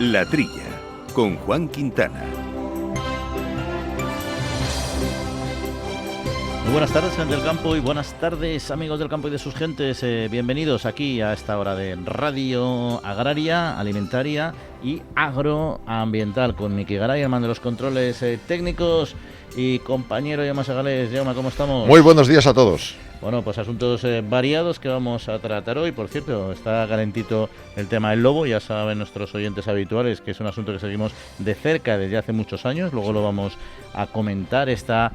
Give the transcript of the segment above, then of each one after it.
La Trilla, con Juan Quintana. Muy buenas tardes, gente del campo, y buenas tardes, amigos del campo y de sus gentes. Bienvenidos aquí a esta hora de radio agraria, alimentaria y agroambiental con Miki Garay, el mando de los controles técnicos, y compañero Jaume Segales. Jaume, ¿cómo estamos? Muy buenos días a todos. Bueno, pues asuntos variados que vamos a tratar hoy. Por cierto, está calentito el tema del lobo. Ya saben nuestros oyentes habituales que es un asunto que seguimos de cerca desde hace muchos años. Luego lo vamos a comentar, esta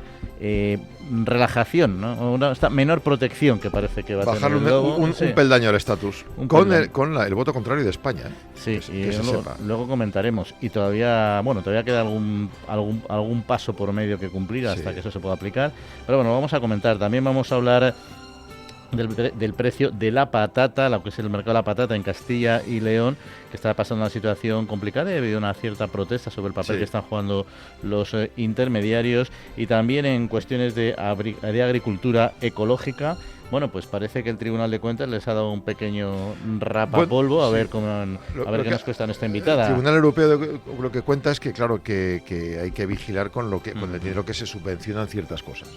relajación, ¿no? Esta menor protección que parece que va a tener el lobo. Un peldaño al estatus con el voto contrario de España. Sí, y luego comentaremos. Y todavía queda algún paso por medio que cumplir hasta que eso se pueda aplicar. Pero bueno, vamos a comentar. También vamos a hablar del precio de la patata, lo que es el mercado de la patata en Castilla y León, que está pasando una situación complicada debido a una cierta protesta sobre el papel que están jugando los intermediarios, y también en cuestiones de agricultura ecológica. Bueno, pues parece que el Tribunal de Cuentas les ha dado un pequeño rapapolvo, a ver qué nos cuesta nuestra invitada. El Tribunal Europeo lo que cuenta es que, claro, que hay que vigilar con el dinero que se subvencionan ciertas cosas.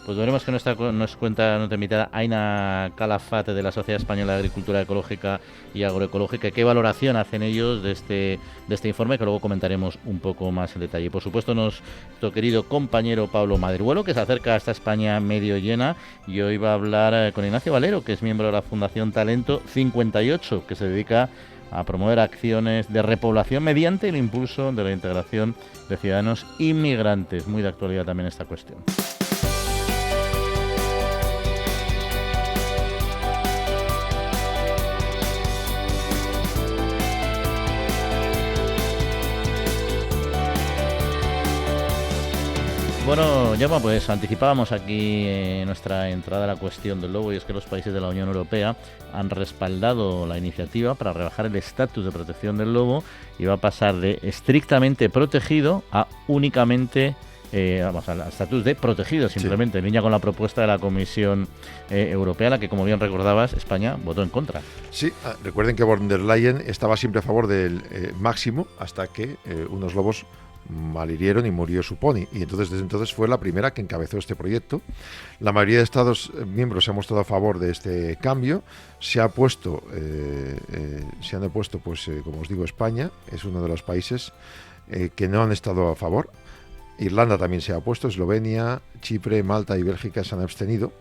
Pues veremos que nos cuenta nuestra invitada Aina Calafate, de la Sociedad Española de Agricultura Ecológica y Agroecológica. ¿Qué valoración hacen ellos de este informe? Que luego comentaremos un poco más en detalle. Por supuesto, nuestro querido compañero Pablo Madribuelo, que se acerca a esta España medio llena, y hoy va a hablar con Ignacio Valero, que es miembro de la Fundación Talento 58, que se dedica a promover acciones de repoblación mediante el impulso de la integración de ciudadanos inmigrantes. Muy de actualidad también esta cuestión. Bueno, Jaume, pues anticipábamos aquí nuestra entrada a la cuestión del lobo, y es que los países de la Unión Europea han respaldado la iniciativa para rebajar el estatus de protección del lobo, y va a pasar de estrictamente protegido a únicamente al estatus de protegido, simplemente, en línea con la propuesta de la Comisión Europea, la que, como bien recordabas, España votó en contra. Sí, recuerden que von der Leyen estaba siempre a favor del máximo, hasta que unos lobos malhirieron y murió su pony, y entonces desde entonces fue la primera que encabezó este proyecto. La mayoría de Estados miembros se ha mostrado a favor de este cambio. Se han opuesto, pues como os digo, España es uno de los países que no han estado a favor. Irlanda también se ha opuesto, Eslovenia, Chipre, Malta y Bélgica se han abstenido.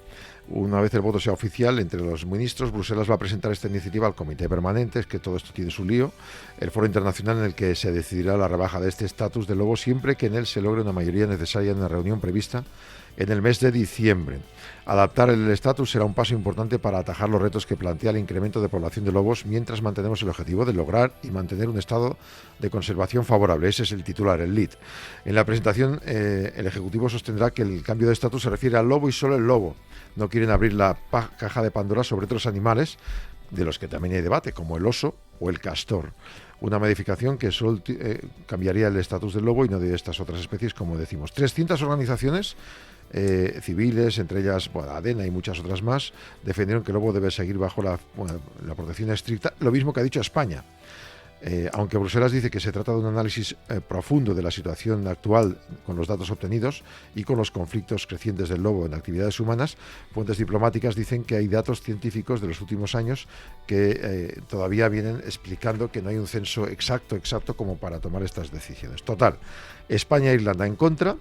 Una vez el voto sea oficial entre los ministros, Bruselas va a presentar esta iniciativa al Comité Permanente. Es que todo esto tiene su lío. El foro internacional en el que se decidirá la rebaja de este estatus de lobo, siempre que en él se logre una mayoría necesaria en una reunión prevista en el mes de diciembre. Adaptar el estatus será un paso importante para atajar los retos que plantea el incremento de población de lobos, mientras mantenemos el objetivo de lograr y mantener un estado de conservación favorable. Ese es el titular, el lead. En la presentación, el Ejecutivo sostendrá que el cambio de estatus se refiere al lobo y solo el lobo. No quieren abrir la caja de Pandora sobre otros animales, de los que también hay debate, como el oso o el castor. Una modificación que solo cambiaría el estatus del lobo y no de estas otras especies, como decimos. 300 organizaciones civiles, entre ellas ADENA y muchas otras más, defendieron que el lobo debe seguir bajo la protección estricta, lo mismo que ha dicho España. Aunque Bruselas dice que se trata de un análisis profundo de la situación actual con los datos obtenidos y con los conflictos crecientes del lobo en actividades humanas, fuentes diplomáticas dicen que hay datos científicos de los últimos años que todavía vienen explicando que no hay un censo exacto como para tomar estas decisiones. Total, España e Irlanda en contra,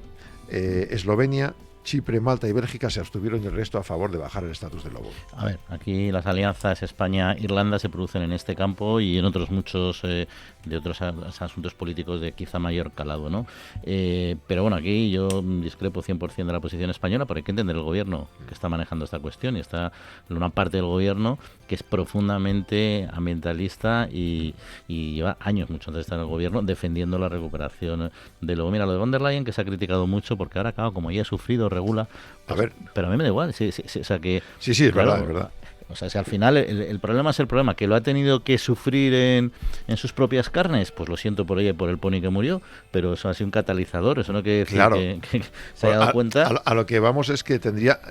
Eslovenia, Chipre, Malta y Bélgica se abstuvieron, y el resto a favor de bajar el estatus del lobo. A ver, aquí las alianzas España-Irlanda se producen en este campo y en otros muchos de otros asuntos políticos de quizá mayor calado, ¿no? Pero bueno, aquí yo discrepo 100% de la posición española, porque hay que entender el gobierno que está manejando esta cuestión, y está una parte del gobierno que es profundamente ambientalista y lleva años, mucho antes de estar en el gobierno, defendiendo la recuperación del lobo. Mira, lo de von der Leyen, que se ha criticado mucho, porque ahora, claro, como ella ha sufrido, regula, pues, pero a mí me da igual. O sea que, sí, es claro, verdad, es verdad. O sea, si al final el problema es el problema, que lo ha tenido que sufrir en sus propias carnes, pues lo siento por ella y por el pony que murió, pero eso ha sido un catalizador, eso no quiere decir que se haya dado cuenta. A lo que vamos es que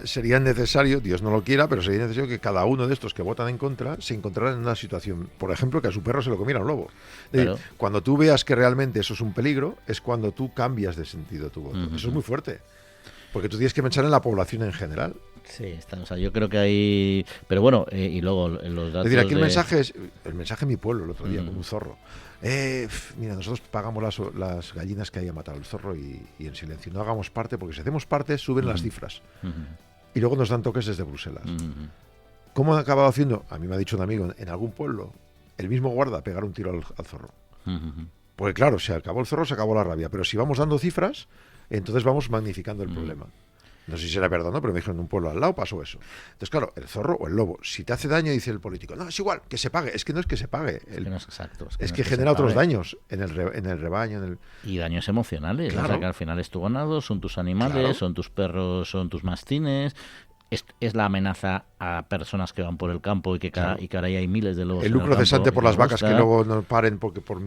sería necesario, Dios no lo quiera, pero sería necesario que cada uno de estos que votan en contra se encontrara en una situación, por ejemplo, que a su perro se lo comiera un lobo. Es decir, cuando tú veas que realmente eso es un peligro, es cuando tú cambias de sentido tu voto. Eso es muy fuerte, porque tú tienes que pensar en la población en general. Sí, o sea, yo creo que hay... Pero bueno, y luego los datos... Es decir, aquí el mensaje en mi pueblo el otro día, con un zorro. Mira, nosotros pagamos las gallinas que haya matado el zorro y en silencio. No hagamos parte, porque si hacemos parte, suben las cifras. Y luego nos dan toques desde Bruselas. ¿Cómo han acabado haciendo? A mí me ha dicho un amigo, en algún pueblo, el mismo guarda pegar un tiro al zorro. Porque claro, se acabó el zorro, se acabó la rabia. Pero si vamos dando cifras, entonces vamos magnificando el problema. No sé si será verdad o no, pero me dijeron en un pueblo al lado pasó eso. Entonces, claro, el zorro o el lobo, si te hace daño, dice el político, no, es igual, que se pague. Es que no es que se pague. Es que no es exacto. Es que genera otros daños en el rebaño. Y daños emocionales. Claro. O sea, que al final es tu ganado, son tus animales, son tus perros, son tus mastines. Es la amenaza a personas que van por el campo y que ahora ya hay miles de lobos. El lucro cesante por las vacas que luego no paren porque por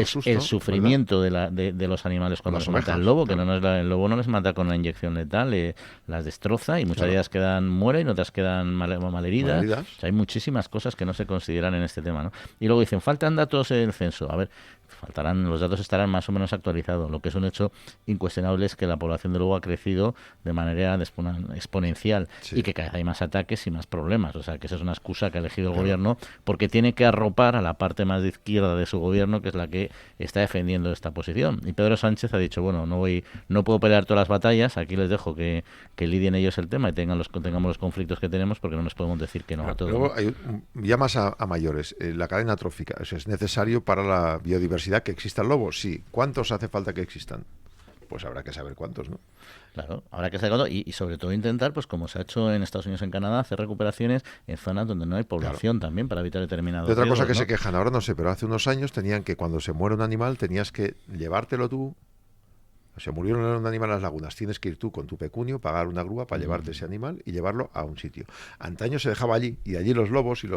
susto. El sufrimiento de los animales cuando se mata el lobo, que el lobo no les mata con una inyección letal, las destroza y muchas de ellas mueren y otras quedan malheridas. O sea, hay muchísimas cosas que no se consideran en este tema, ¿no? Y luego dicen, faltan datos del censo. A ver, los datos estarán más o menos actualizados. Lo que es un hecho incuestionable es que la población de lobo ha crecido de manera exponencial y que cada vez hay más ataques y más problemas. O sea, que esa es una excusa que ha elegido el gobierno porque tiene que arropar a la parte más de izquierda de su gobierno, que es la que está defendiendo esta posición. Y Pedro Sánchez ha dicho, bueno, no puedo pelear todas las batallas, aquí les dejo que lidien ellos el tema y tengamos los conflictos que tenemos, porque no nos podemos decir que no a todo. Luego hay ya más a mayores, la cadena trófica. O sea, es necesario para la biodiversidad que exista el lobo, sí. ¿Cuántos hace falta que existan? Pues habrá que saber cuántos, ¿no? Claro, habrá que saber cuántos y sobre todo intentar, pues como se ha hecho en Estados Unidos y en Canadá, hacer recuperaciones en zonas donde no hay población también para evitar determinados de otra cosa que ¿no? se quejan, ahora no sé, pero hace unos años tenían que cuando se muere un animal tenías que llevártelo tú. O sea, murieron un animal en las lagunas, tienes que ir tú con tu pecunio, pagar una grúa para llevarte ese animal y llevarlo a un sitio. Antaño se dejaba allí y allí los lobos y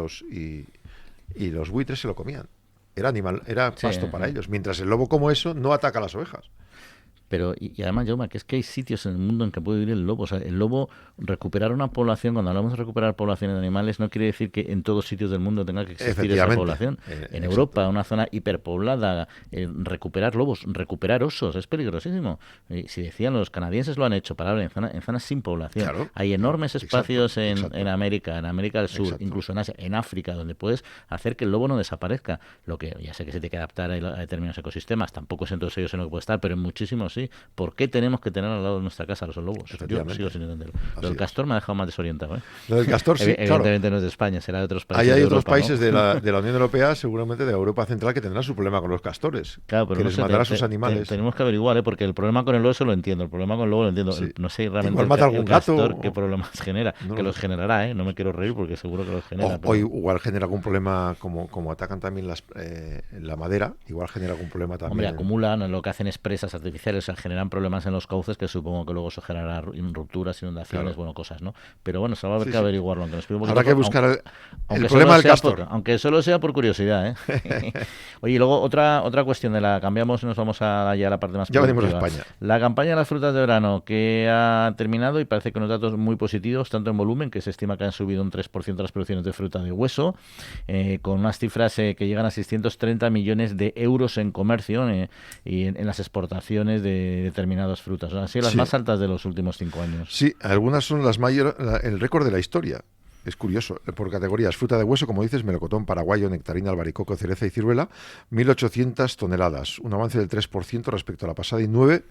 los buitres se lo comían. Era pasto para ellos. Mientras el lobo, como eso, no ataca a las ovejas. Pero, y además, Jaume, que es que hay sitios en el mundo en que puede vivir el lobo. O sea, el lobo, recuperar una población, cuando hablamos de recuperar poblaciones de animales, no quiere decir que en todos sitios del mundo tenga que existir esa población. En Europa, una zona hiperpoblada, recuperar lobos, recuperar osos, es peligrosísimo. Si decían, los canadienses lo han hecho, para en zonas sin población. Claro. Hay enormes espacios en América del Sur, incluso en Asia, en África, donde puedes hacer que el lobo no desaparezca. Lo que ya sé que se tiene que adaptar a determinados ecosistemas, tampoco es en todos ellos en lo que puede estar, pero en muchísimos sí. ¿Por qué tenemos que tener al lado de nuestra casa los lobos? Yo sigo sin entenderlo. Lo del castor me ha dejado más desorientado. Lo del castor, sí, evidentemente no es de España, será de otros países. Hay de otros Europa, países ¿no? de la Unión Europea, seguramente de Europa Central, que tendrán su problema con los castores. Claro, pero que les matará a sus animales. Tenemos que averiguar, porque el problema con el oso lo entiendo, el problema con el lobo lo entiendo. Sí. No sé realmente igual mata algún castor qué problemas genera. No, que los generará, no me quiero reír porque seguro que los genera. O igual genera algún problema, como atacan también la madera, igual genera algún problema también. Hombre, acumulan, lo que hacen es presas artificiales, o sea, generan problemas en los cauces que supongo que luego eso generará rupturas, inundaciones, cosas, ¿no? Pero bueno, se va a haber que averiguarlo. Aunque nos pide un habrá que buscar el problema del castor. Aunque solo sea por curiosidad, Oye, y luego otra cuestión cambiamos y nos vamos a la parte más ya venimos a España. La campaña de las frutas de verano que ha terminado y parece que unos datos muy positivos, tanto en volumen, que se estima que han subido un 3% las producciones de fruta de hueso, con unas cifras que llegan a 630 millones de euros en comercio y en las exportaciones de determinadas frutas. Han sido las más altas de los últimos 5 años. Sí, algunas son las mayores, el récord de la historia. Es curioso, por categorías: fruta de hueso, como dices, melocotón, paraguayo, nectarina, albaricoco, cereza y ciruela, 1.800 toneladas, un avance del 3% respecto a la pasada y 9%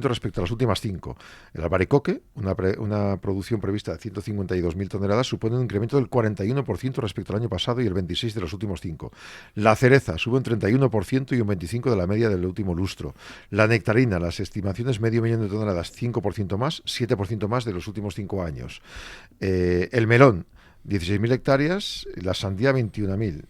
respecto a las últimas 5. El albaricoque, una producción prevista de 152.000 toneladas, supone un incremento del 41% respecto al año pasado y el 26% de los últimos 5. La cereza sube un 31% y un 25% de la media del último lustro. La nectarina, las estimaciones, 500.000 de toneladas, 5% más, 7% más de los últimos 5 años. El melón, 16.000 hectáreas, la sandía 21.000.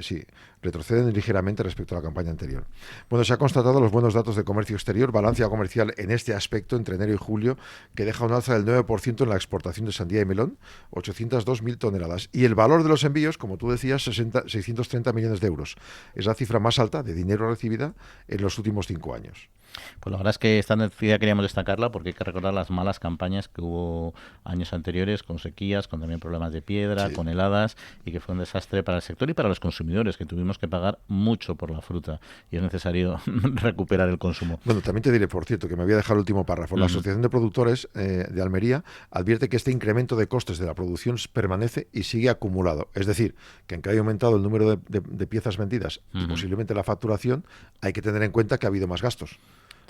Sí, retroceden ligeramente respecto a la campaña anterior. Bueno, se ha constatado los buenos datos de comercio exterior, balanza comercial en este aspecto entre enero y julio, que deja un alza del 9% en la exportación de sandía y melón, 802.000 toneladas. Y el valor de los envíos, como tú decías, 630 millones de euros. Es la cifra más alta de dinero recibida en los últimos 5 años. Pues la verdad es que esta noticia queríamos destacarla porque hay que recordar las malas campañas que hubo años anteriores, con sequías, con también problemas de piedra, con heladas, y que fue un desastre para el sector y para los consumidores, que tuvimos que pagar mucho por la fruta y es necesario recuperar el consumo. Bueno, también te diré, por cierto, que me había dejado el último párrafo. La Asociación de Productores de Almería advierte que este incremento de costes de la producción permanece y sigue acumulado. Es decir, que aunque haya aumentado el número de piezas vendidas y posiblemente la facturación, hay que tener en cuenta que ha habido más gastos.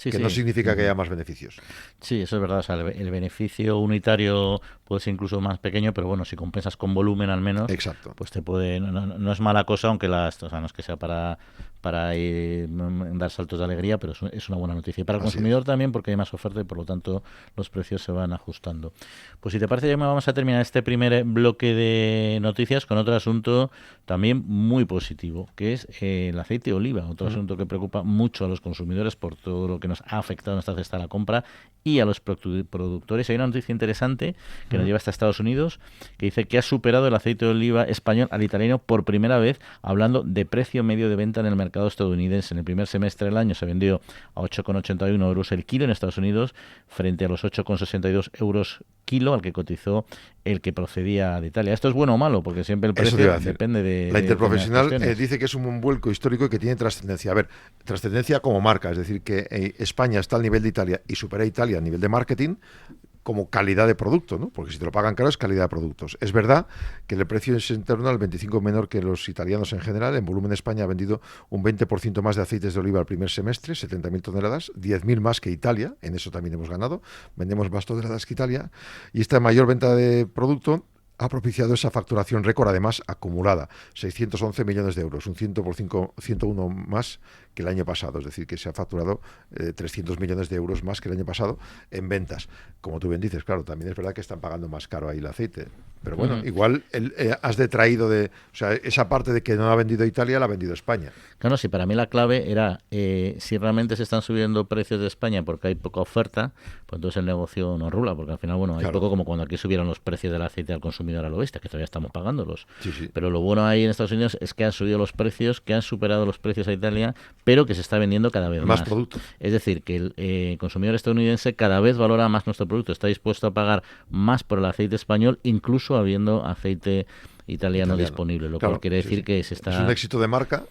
Que no significa que haya más beneficios. Sí, eso es verdad. O sea, el beneficio unitario puede ser incluso más pequeño, pero bueno, si compensas con volumen al menos, exacto, pues te puede... No es mala cosa, aunque no es que sea para dar saltos de alegría, pero es una buena noticia. Y para el consumidor también, porque hay más oferta y por lo tanto los precios se van ajustando. Pues si te parece, ya vamos a terminar este primer bloque de noticias con otro asunto también muy positivo, que es el aceite de oliva, otro asunto que preocupa mucho a los consumidores por todo lo que nos ha afectado en esta cesta de la compra y a los productores. Hay una noticia interesante que nos lleva hasta Estados Unidos, que dice que ha superado el aceite de oliva español al italiano por primera vez, hablando de precio medio de venta en el mercado estadounidense. En el primer semestre del año se vendió a 8,81 euros el kilo en Estados Unidos, frente a los 8,62 euros kilo al que cotizó el que procedía de Italia. ¿Esto es bueno o malo? Porque siempre el precio depende de... La Interprofesional dice que es un vuelco histórico y que tiene trascendencia. A ver, trascendencia como marca, es decir, que España está al nivel de Italia y supera a Italia a nivel de marketing como calidad de producto, ¿no? Porque si te lo pagan caro es calidad de productos. Es verdad que el precio es en torno al 25 menor que los italianos en general. En volumen España ha vendido un 20% más de aceites de oliva al primer semestre, 70.000 toneladas, 10.000 más que Italia, en eso también hemos ganado, vendemos más toneladas que Italia, y esta mayor venta de producto ha propiciado esa facturación récord, además acumulada, 611 millones de euros, un 101 más que el año pasado, es decir, que se ha facturado 300 millones de euros más que el año pasado en ventas. Como tú bien dices, claro, también es verdad que están pagando más caro ahí el aceite, pero bueno, igual has detraído o sea, esa parte de que no ha vendido Italia, la ha vendido España. Claro, sí, para mí la clave era si realmente se están subiendo precios de España porque hay poca oferta, pues entonces el negocio no rula, porque al final, bueno, hay poco, como cuando aquí subieron los precios del aceite al consumidor al oeste, que todavía estamos pagándolos. Sí. Pero lo bueno ahí en Estados Unidos es que han subido los precios, que han superado los precios a Italia, pero que se está vendiendo cada vez más producto. Es decir, que el consumidor estadounidense cada vez valora más nuestro producto, está dispuesto a pagar más por el aceite español, incluso habiendo aceite italiano disponible, lo cual quiere decir que se está... Es un éxito de marca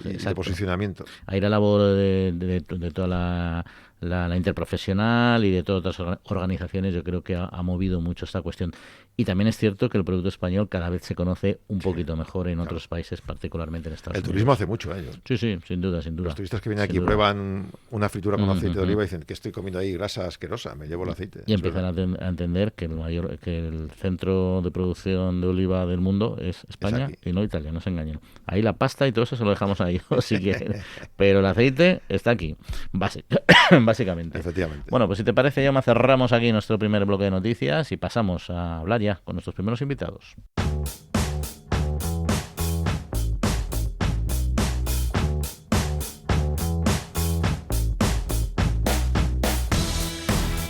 y de posicionamiento. Ahí la labor de toda la interprofesional y de todas otras organizaciones, yo creo que ha movido mucho esta cuestión. Y también es cierto que el producto español cada vez se conoce un poquito mejor en otros países, particularmente en Estados Unidos. El turismo hace mucho a ello. Sí, sin duda. Los turistas que vienen aquí prueban una fritura con aceite de oliva y dicen que estoy comiendo ahí grasa asquerosa, me llevo el aceite. Y empiezan a entender que el centro de producción de oliva del mundo es España y no Italia, no se engañen. Ahí la pasta y todo eso se lo dejamos a ellos si quieren. Pero el aceite está aquí, básicamente. Efectivamente. Bueno, pues si te parece, Jaume, cerramos aquí nuestro primer bloque de noticias y pasamos a hablar ya con nuestros primeros invitados.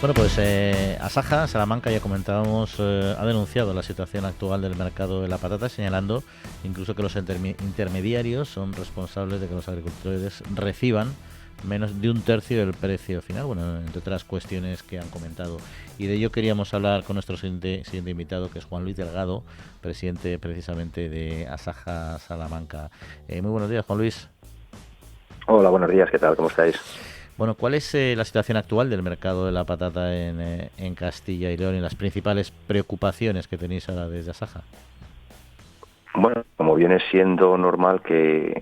Bueno, pues Asaja Salamanca, ya comentábamos, ha denunciado la situación actual del mercado de la patata, señalando incluso que los intermediarios son responsables de que los agricultores reciban menos de un tercio del precio final, bueno, entre otras cuestiones que han comentado. Y de ello queríamos hablar con nuestro siguiente invitado, que es Juan Luis Delgado, presidente precisamente de Asaja Salamanca. Muy buenos días, Juan Luis. Hola, buenos días, ¿qué tal? ¿Cómo estáis? Bueno, ¿cuál es la situación actual del mercado de la patata en Castilla y León y las principales preocupaciones que tenéis ahora desde Asaja? Bueno, como viene siendo normal que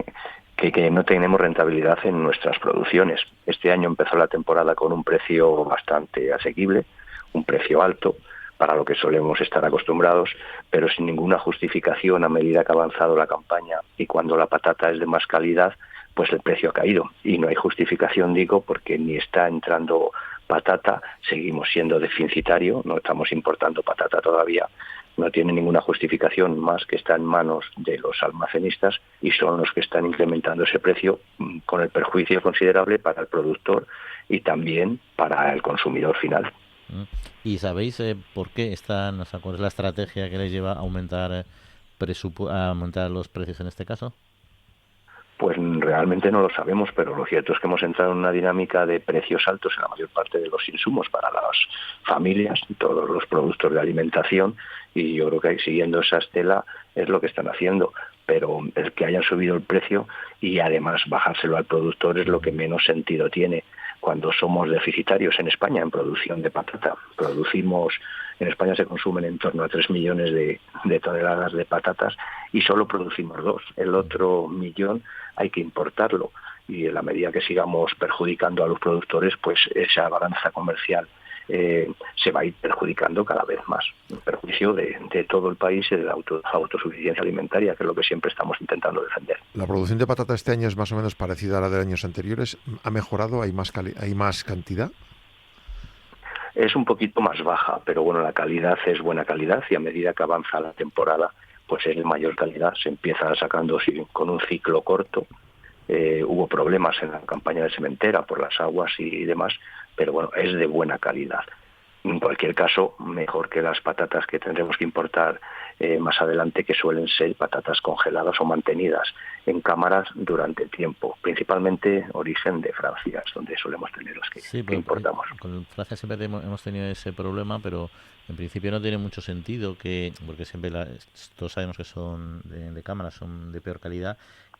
no tenemos rentabilidad en nuestras producciones. Este año empezó la temporada con un precio bastante asequible, un precio alto para lo que solemos estar acostumbrados, pero sin ninguna justificación a medida que ha avanzado la campaña y cuando la patata es de más calidad, pues el precio ha caído. Y no hay justificación, digo, porque ni está entrando patata, seguimos siendo deficitario, no estamos importando patata todavía, no tiene ninguna justificación más que está en manos de los almacenistas y son los que están incrementando ese precio con el perjuicio considerable para el productor y también para el consumidor final. ¿Y sabéis por qué están, o sea, cuál es la estrategia que les lleva a aumentar a aumentar los precios en este caso? Pues realmente no lo sabemos, pero lo cierto es que hemos entrado en una dinámica de precios altos en la mayor parte de los insumos para las familias, todos los productos de alimentación, y yo creo que siguiendo esa estela es lo que están haciendo. Pero el que hayan subido el precio y además bajárselo al productor es lo que menos sentido tiene cuando somos deficitarios en España en producción de patata. En España se consumen en torno a 3 millones de toneladas de patatas y solo producimos 2. El otro millón hay que importarlo y en la medida que sigamos perjudicando a los productores, pues esa balanza comercial se va a ir perjudicando cada vez más, en perjuicio de todo el país y de la autosuficiencia alimentaria, que es lo que siempre estamos intentando defender. La producción de patata este año es más o menos parecida a la de años anteriores. ¿Ha mejorado? ¿Hay más cantidad? Es un poquito más baja, pero bueno, la calidad es buena calidad y a medida que avanza la temporada, pues es de mayor calidad. Se empieza sacando con un ciclo corto. Hubo problemas en la campaña de sementera por las aguas y demás, pero bueno, es de buena calidad. En cualquier caso, mejor que las patatas que tendremos que importar más adelante, que suelen ser patatas congeladas o mantenidas en cámaras durante tiempo, principalmente origen de Francia, es donde solemos tener las que importamos. Con Francia siempre hemos tenido ese problema, pero en principio no tiene mucho sentido porque siempre todos sabemos que son de cámaras, son de peor calidad,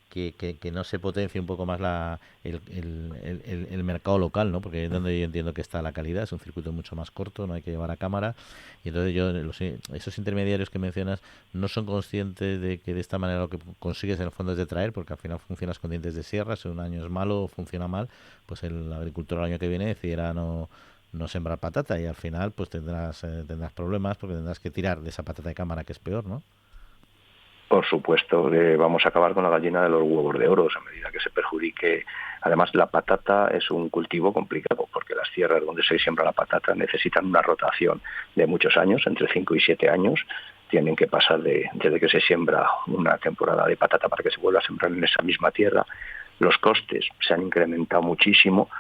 que no se potencie un poco más el mercado local, ¿no? Porque es donde yo entiendo que está la calidad, es un circuito mucho más corto, no hay que llevar a cámara, y entonces esos intermediarios que mencionas no son conscientes de que de esta manera lo que consigues en el fondo es detraer, porque al final funcionas con dientes de sierra. Si un año es malo o funciona mal, pues el agricultor el año que viene decidirá no sembrar patata y al final pues tendrás problemas porque tendrás que tirar de esa patata de cámara, que es peor, ¿no? Por supuesto, vamos a acabar con la gallina de los huevos de oro a medida que se perjudique. Además, la patata es un cultivo complicado porque las tierras donde se siembra la patata necesitan una rotación de muchos años, entre 5 y 7 años. Tienen que pasar desde que se siembra una temporada de patata para que se vuelva a sembrar en esa misma tierra. Los costes se han incrementado muchísimo.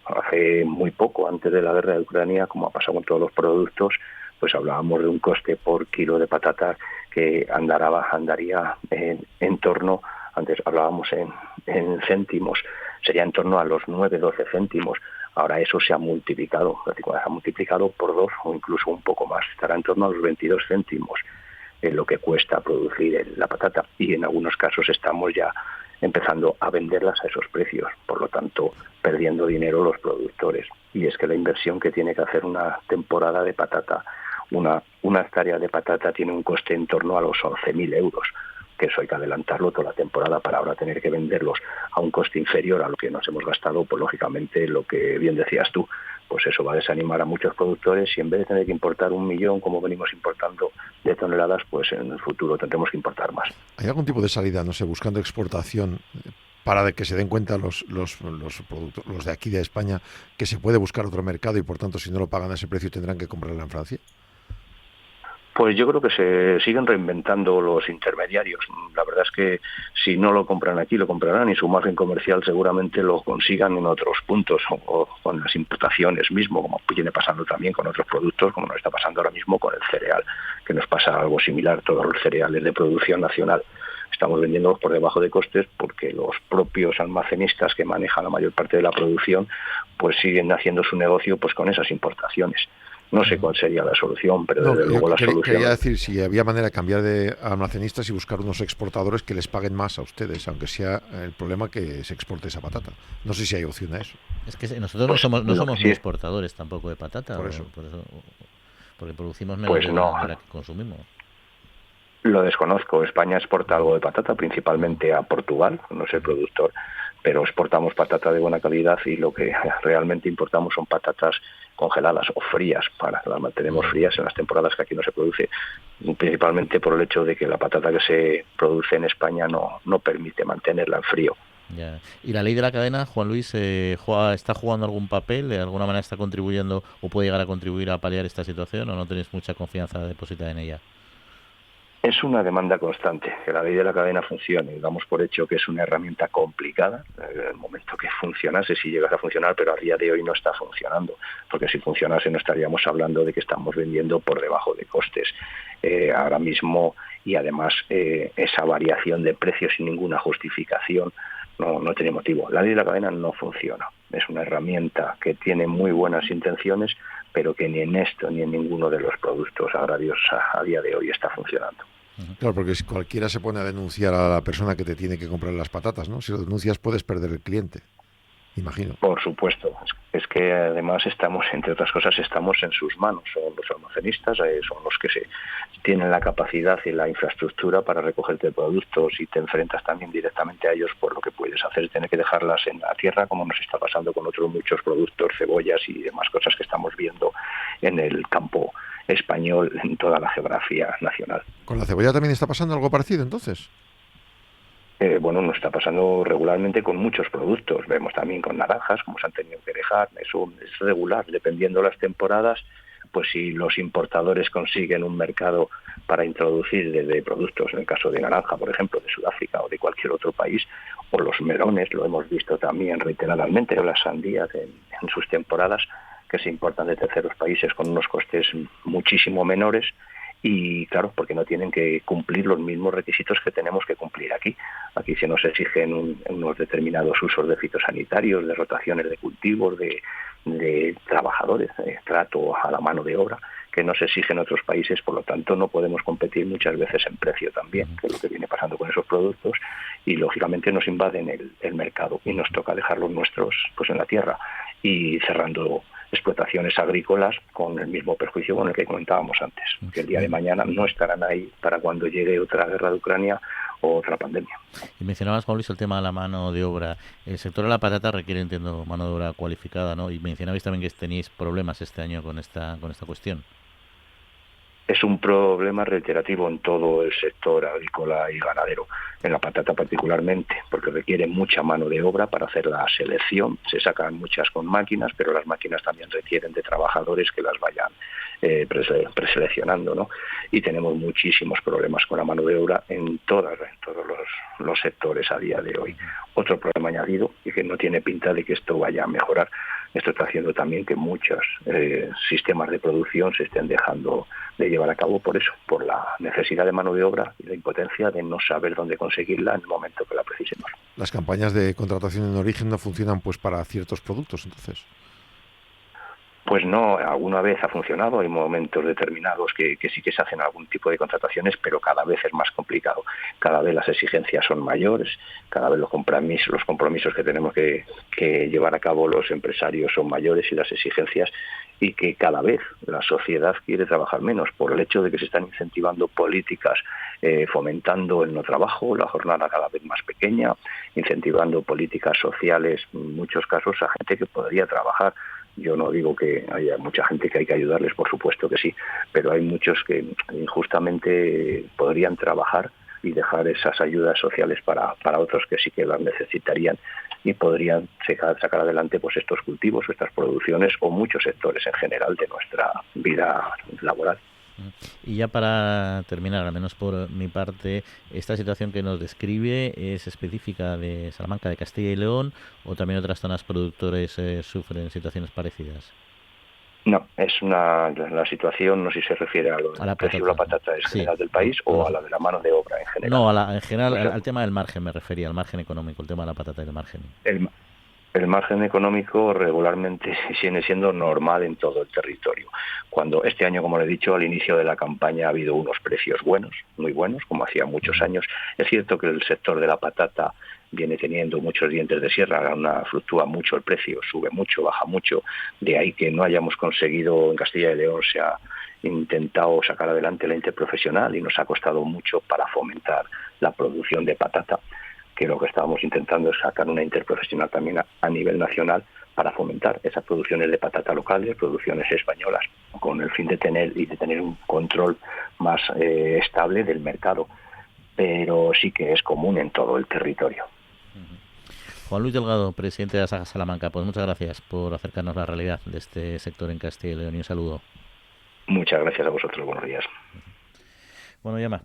Hace muy poco, antes de la guerra de Ucrania, como ha pasado con todos los productos, pues hablábamos de un coste por kilo de patata que andaría en torno, antes hablábamos en céntimos, sería en torno a los 9-12 céntimos. Ahora eso se ha multiplicado por 2 o incluso un poco más, estará en torno a los 22 céntimos en lo que cuesta producir la patata, y en algunos casos estamos ya empezando a venderlas a esos precios, por lo tanto perdiendo dinero los productores. Y es que la inversión que tiene que hacer una temporada de patata, una hectárea de patata tiene un coste en torno a los 11.000 euros, que eso hay que adelantarlo toda la temporada para ahora tener que venderlos a un coste inferior a lo que nos hemos gastado. Pues lógicamente, lo que bien decías tú, pues eso va a desanimar a muchos productores, y en vez de tener que importar 1 millón como venimos importando de toneladas, pues en el futuro tendremos que importar más. ¿Hay algún tipo de salida, no sé, buscando exportación para que se den cuenta los productos, los de aquí de España, que se puede buscar otro mercado y por tanto si no lo pagan a ese precio tendrán que comprarla en Francia? Pues yo creo que se siguen reinventando los intermediarios. La verdad es que si no lo compran aquí, lo comprarán, y su margen comercial seguramente lo consigan en otros puntos o con las importaciones mismo, como viene pasando también con otros productos, como nos está pasando ahora mismo con el cereal, que nos pasa algo similar. Todos los cereales de producción nacional estamos vendiéndolos por debajo de costes porque los propios almacenistas que manejan la mayor parte de la producción pues siguen haciendo su negocio pues con esas importaciones. No sé cuál sería la solución, pero desde luego la solución... Quería decir si había manera de cambiar de almacenistas y buscar unos exportadores que les paguen más a ustedes, aunque sea el problema que se exporte esa patata. No sé si hay opción a eso. Es que nosotros no somos ni exportadores tampoco de patata, por eso porque producimos menos de la que consumimos. Lo desconozco. España exporta algo de patata, principalmente a Portugal, no es el productor, pero exportamos patata de buena calidad, y lo que realmente importamos son patatas congeladas o frías, las mantenemos frías en las temporadas que aquí no se produce, principalmente por el hecho de que la patata que se produce en España no permite mantenerla en frío. Ya. ¿Y la ley de la cadena, Juan Luis, está jugando algún papel? ¿De alguna manera está contribuyendo o puede llegar a contribuir a paliar esta situación, o no tenéis mucha confianza depositada en ella? Es una demanda constante, que la ley de la cadena funcione. Damos por hecho que es una herramienta complicada, en el momento que funcionase, si llegase a funcionar, pero a día de hoy no está funcionando, porque si funcionase no estaríamos hablando de que estamos vendiendo por debajo de costes ahora mismo, y además esa variación de precios sin ninguna justificación no tiene motivo. La ley de la cadena no funciona. Es una herramienta que tiene muy buenas intenciones, pero que ni en esto ni en ninguno de los productos agrarios a día de hoy está funcionando. Claro, porque si cualquiera se pone a denunciar a la persona que te tiene que comprar las patatas, ¿no? Si lo denuncias puedes perder el cliente, imagino. Por supuesto. Es que además estamos, entre otras cosas, estamos en sus manos. Son los almacenistas, son los que tienen la capacidad y la infraestructura para recogerte productos, y te enfrentas también directamente a ellos. Por lo que puedes hacer es tener que dejarlas en la tierra, como nos está pasando con otros muchos productos, cebollas y demás cosas que estamos viendo en el campo español, en toda la geografía nacional. ¿Con la cebolla también está pasando algo parecido entonces? Bueno, nos está pasando regularmente con muchos productos. Vemos también con naranjas, como se han tenido que dejar. Eso es regular, dependiendo de las temporadas. Pues si los importadores consiguen un mercado para introducir de productos, en el caso de naranja, por ejemplo, de Sudáfrica o de cualquier otro país, o los melones, lo hemos visto también reiteradamente, o las sandías en sus temporadas, que se importan de terceros países con unos costes muchísimo menores, y claro, porque no tienen que cumplir los mismos requisitos que tenemos que cumplir aquí. Aquí se nos exigen unos determinados usos de fitosanitarios, de rotaciones de cultivos, de trabajadores, trato a la mano de obra, que no se exigen en otros países. Por lo tanto no podemos competir muchas veces en precio también, que es lo que viene pasando con esos productos, y lógicamente nos invaden el mercado y nos toca dejar los nuestros pues en la tierra, y cerrando explotaciones agrícolas con el mismo perjuicio con el que comentábamos antes, que el día de mañana no estarán ahí para cuando llegue otra guerra de Ucrania o otra pandemia. Y mencionabas, Juan Luis, el tema de la mano de obra. El sector de la patata requiere, entiendo, mano de obra cualificada, ¿no? Y mencionabais también que tenéis problemas este año con esta cuestión. Es un problema reiterativo en todo el sector agrícola y ganadero, en la patata particularmente, porque requiere mucha mano de obra para hacer la selección. Se sacan muchas con máquinas, pero las máquinas también requieren de trabajadores que las vayan preseleccionando, ¿no? Y tenemos muchísimos problemas con la mano de obra en todos los sectores a día de hoy. Otro problema añadido, y que no tiene pinta de que esto vaya a mejorar, esto está haciendo también que muchos sistemas de producción se estén dejando de llevar a cabo por eso, por la necesidad de mano de obra y la impotencia de no saber dónde conseguirla en el momento que la precisemos. Las campañas de contratación en origen no funcionan pues para ciertos productos, entonces. Pues no, alguna vez ha funcionado, hay momentos determinados que sí que se hacen algún tipo de contrataciones, pero cada vez es más complicado, cada vez las exigencias son mayores, cada vez los compromisos que tenemos que llevar a cabo los empresarios son mayores, y las exigencias, y que cada vez la sociedad quiere trabajar menos por el hecho de que se están incentivando políticas fomentando el no trabajo, la jornada cada vez más pequeña, incentivando políticas sociales, en muchos casos a gente que podría trabajar. Yo no digo que haya mucha gente que hay que ayudarles, por supuesto que sí, pero hay muchos que injustamente podrían trabajar y dejar esas ayudas sociales para otros que sí que las necesitarían, y podrían sacar adelante pues estos cultivos o estas producciones, o muchos sectores en general de nuestra vida laboral. Y ya para terminar, al menos por mi parte, ¿esta situación que nos describe es específica de Salamanca, de Castilla y León, o también otras zonas productores sufren situaciones parecidas? No, la situación, no sé si se refiere a lo del precio de la patata en general del país, o a la de la mano de obra en general. No, en general, al tema del margen me refería, al margen económico, el tema de la patata y el margen. El margen económico regularmente sigue siendo normal en todo el territorio. Cuando este año, como le he dicho, al inicio de la campaña ha habido unos precios buenos, muy buenos, como hacía muchos años. Es cierto que el sector de la patata viene teniendo muchos dientes de sierra, fluctúa mucho el precio, sube mucho, baja mucho. De ahí que no hayamos conseguido, en Castilla y León se ha intentado sacar adelante la interprofesional, y nos ha costado mucho para fomentar la producción de patata, que lo que estábamos intentando es sacar una interprofesional también a nivel nacional para fomentar esas producciones de patata locales, producciones españolas, con el fin de tener un control más estable del mercado, pero sí que es común en todo el territorio. Juan Luis Delgado, presidente de Asaja Salamanca, pues muchas gracias por acercarnos a la realidad de este sector en Castilla y León, y un saludo. Muchas gracias a vosotros, buenos días. Bueno, ya más.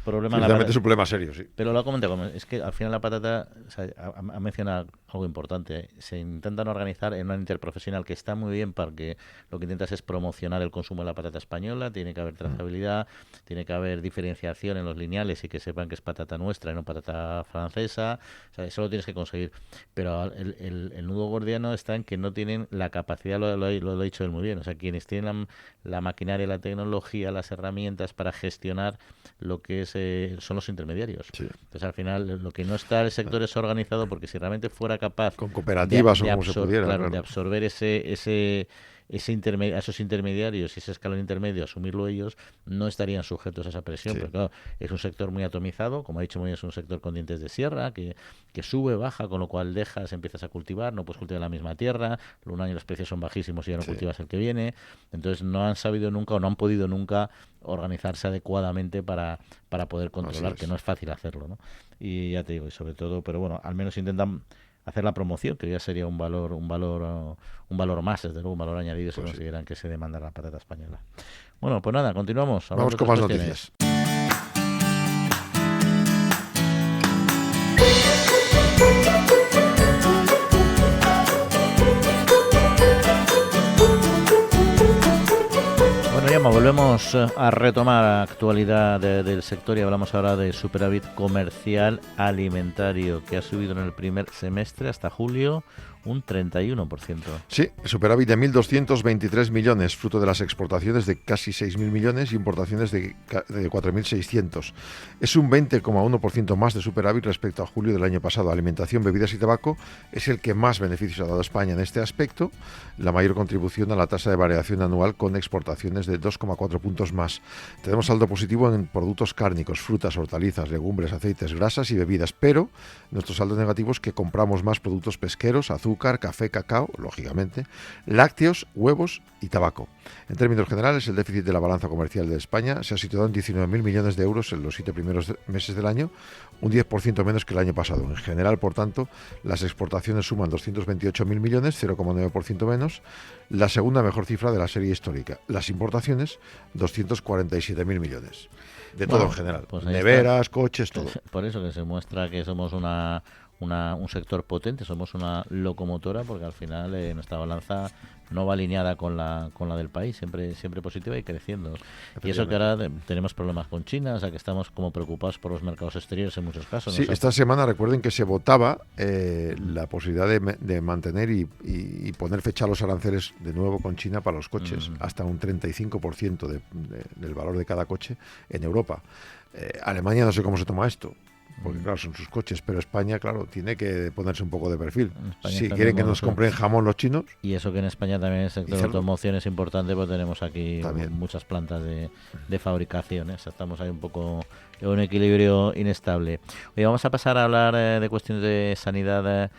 Problema Realmente es un problema serio, sí. Pero lo ha comentado, es que al final la patata, o sea, ha mencionado algo importante. Se intentan organizar en una interprofesional que está muy bien porque lo que intentas es promocionar el consumo de la patata española, tiene que haber trazabilidad, tiene que haber diferenciación en los lineales y que sepan que es patata nuestra y no patata francesa. O sea, eso lo tienes que conseguir. Pero el nudo gordiano está en que no tienen la capacidad, lo ha dicho él muy bien, o sea, quienes tienen la maquinaria, la tecnología, las herramientas para gestionar lo que es son los intermediarios. Sí. Entonces, al final, lo que no está el sector es organizado, porque si realmente fuera capaz con cooperativas o como se pudiera, claro, de absorber a esos intermediarios y ese escalón intermedio, asumirlo ellos, no estarían sujetos a esa presión. Sí. Pero claro, es un sector muy atomizado, como ha dicho muy bien, es un sector con dientes de sierra, que sube, baja, con lo cual dejas, empiezas a cultivar, no puedes cultivar en la misma tierra, un año los precios son bajísimos y ya no cultivas el que viene. Entonces no han sabido nunca o no han podido nunca organizarse adecuadamente para poder controlar, que no es fácil hacerlo, ¿no? Y ya te digo, y sobre todo, pero bueno, al menos intentan hacer la promoción, que ya sería un valor más, desde luego, un valor añadido si consideran que se demanda la patata española. Bueno, pues nada, continuamos. Vamos con más noticias. Volvemos a retomar la actualidad del sector y hablamos ahora de superávit comercial alimentario, que ha subido en el primer semestre hasta julio un 31%. Sí, superávit de 1.223 millones, fruto de las exportaciones de casi 6.000 millones y importaciones de 4.600. Es un 20,1% más de superávit respecto a julio del año pasado. Alimentación, bebidas y tabaco es el que más beneficios ha dado a España en este aspecto, la mayor contribución a la tasa de variación anual con exportaciones de 2,4 puntos más. Tenemos saldo positivo en productos cárnicos, frutas, hortalizas, legumbres, aceites, grasas y bebidas, pero nuestro saldo negativo es que compramos más productos pesqueros, azúcar, café, cacao, lógicamente, lácteos, huevos y tabaco. En términos generales, el déficit de la balanza comercial de España se ha situado en 19.000 millones de euros en los 7 primeros meses del año, un 10% menos que el año pasado. En general, por tanto, las exportaciones suman 228.000 millones, 0,9% menos, la segunda mejor cifra de la serie histórica. Las importaciones, 247.000 millones. De todo en general. Pues neveras, coches, todo. Por eso que se muestra que somos un sector potente, somos una locomotora, porque al final nuestra balanza no va alineada con la del país, siempre positiva y creciendo. Y eso que ahora tenemos problemas con China, o sea que estamos como preocupados por los mercados exteriores en muchos casos. Sí, esta semana recuerden que se votaba la posibilidad de mantener y poner fecha a los aranceles de nuevo con China para los coches, hasta un 35% del valor de cada coche en Europa. Alemania no sé cómo se toma esto, porque claro, son sus coches, pero España, claro, tiene que ponerse un poco de perfil. Si quieren que nos compren jamón los chinos. Y eso que en España también el sector de automoción es importante, porque tenemos aquí muchas plantas de fabricación, ¿eh? O sea, estamos ahí un poco en un equilibrio inestable. Hoy vamos a pasar a hablar de cuestiones de sanidad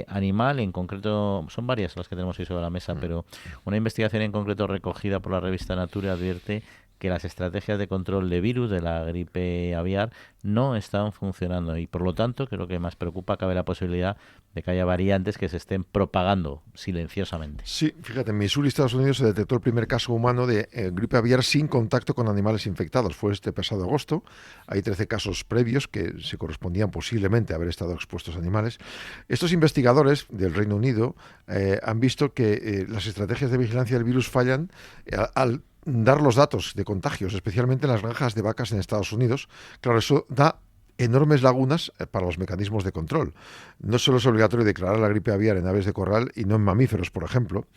animal. En concreto, son varias las que tenemos hoy sobre la mesa, pero una investigación en concreto recogida por la revista Nature advierte que las estrategias de control de virus de la gripe aviar no están funcionando y por lo tanto creo que más preocupa cabe la posibilidad de que haya variantes que se estén propagando silenciosamente. Sí, fíjate, en Missouri, Estados Unidos, se detectó el primer caso humano de gripe aviar sin contacto con animales infectados. Fue este pasado agosto. Hay 13 casos previos que se correspondían posiblemente a haber estado expuestos a animales. Estos investigadores del Reino Unido han visto que las estrategias de vigilancia del virus fallan al dar los datos de contagios, especialmente en las granjas de vacas en Estados Unidos. Claro, eso da enormes lagunas para los mecanismos de control. No solo es obligatorio declarar la gripe aviar en aves de corral y no en mamíferos, por ejemplo.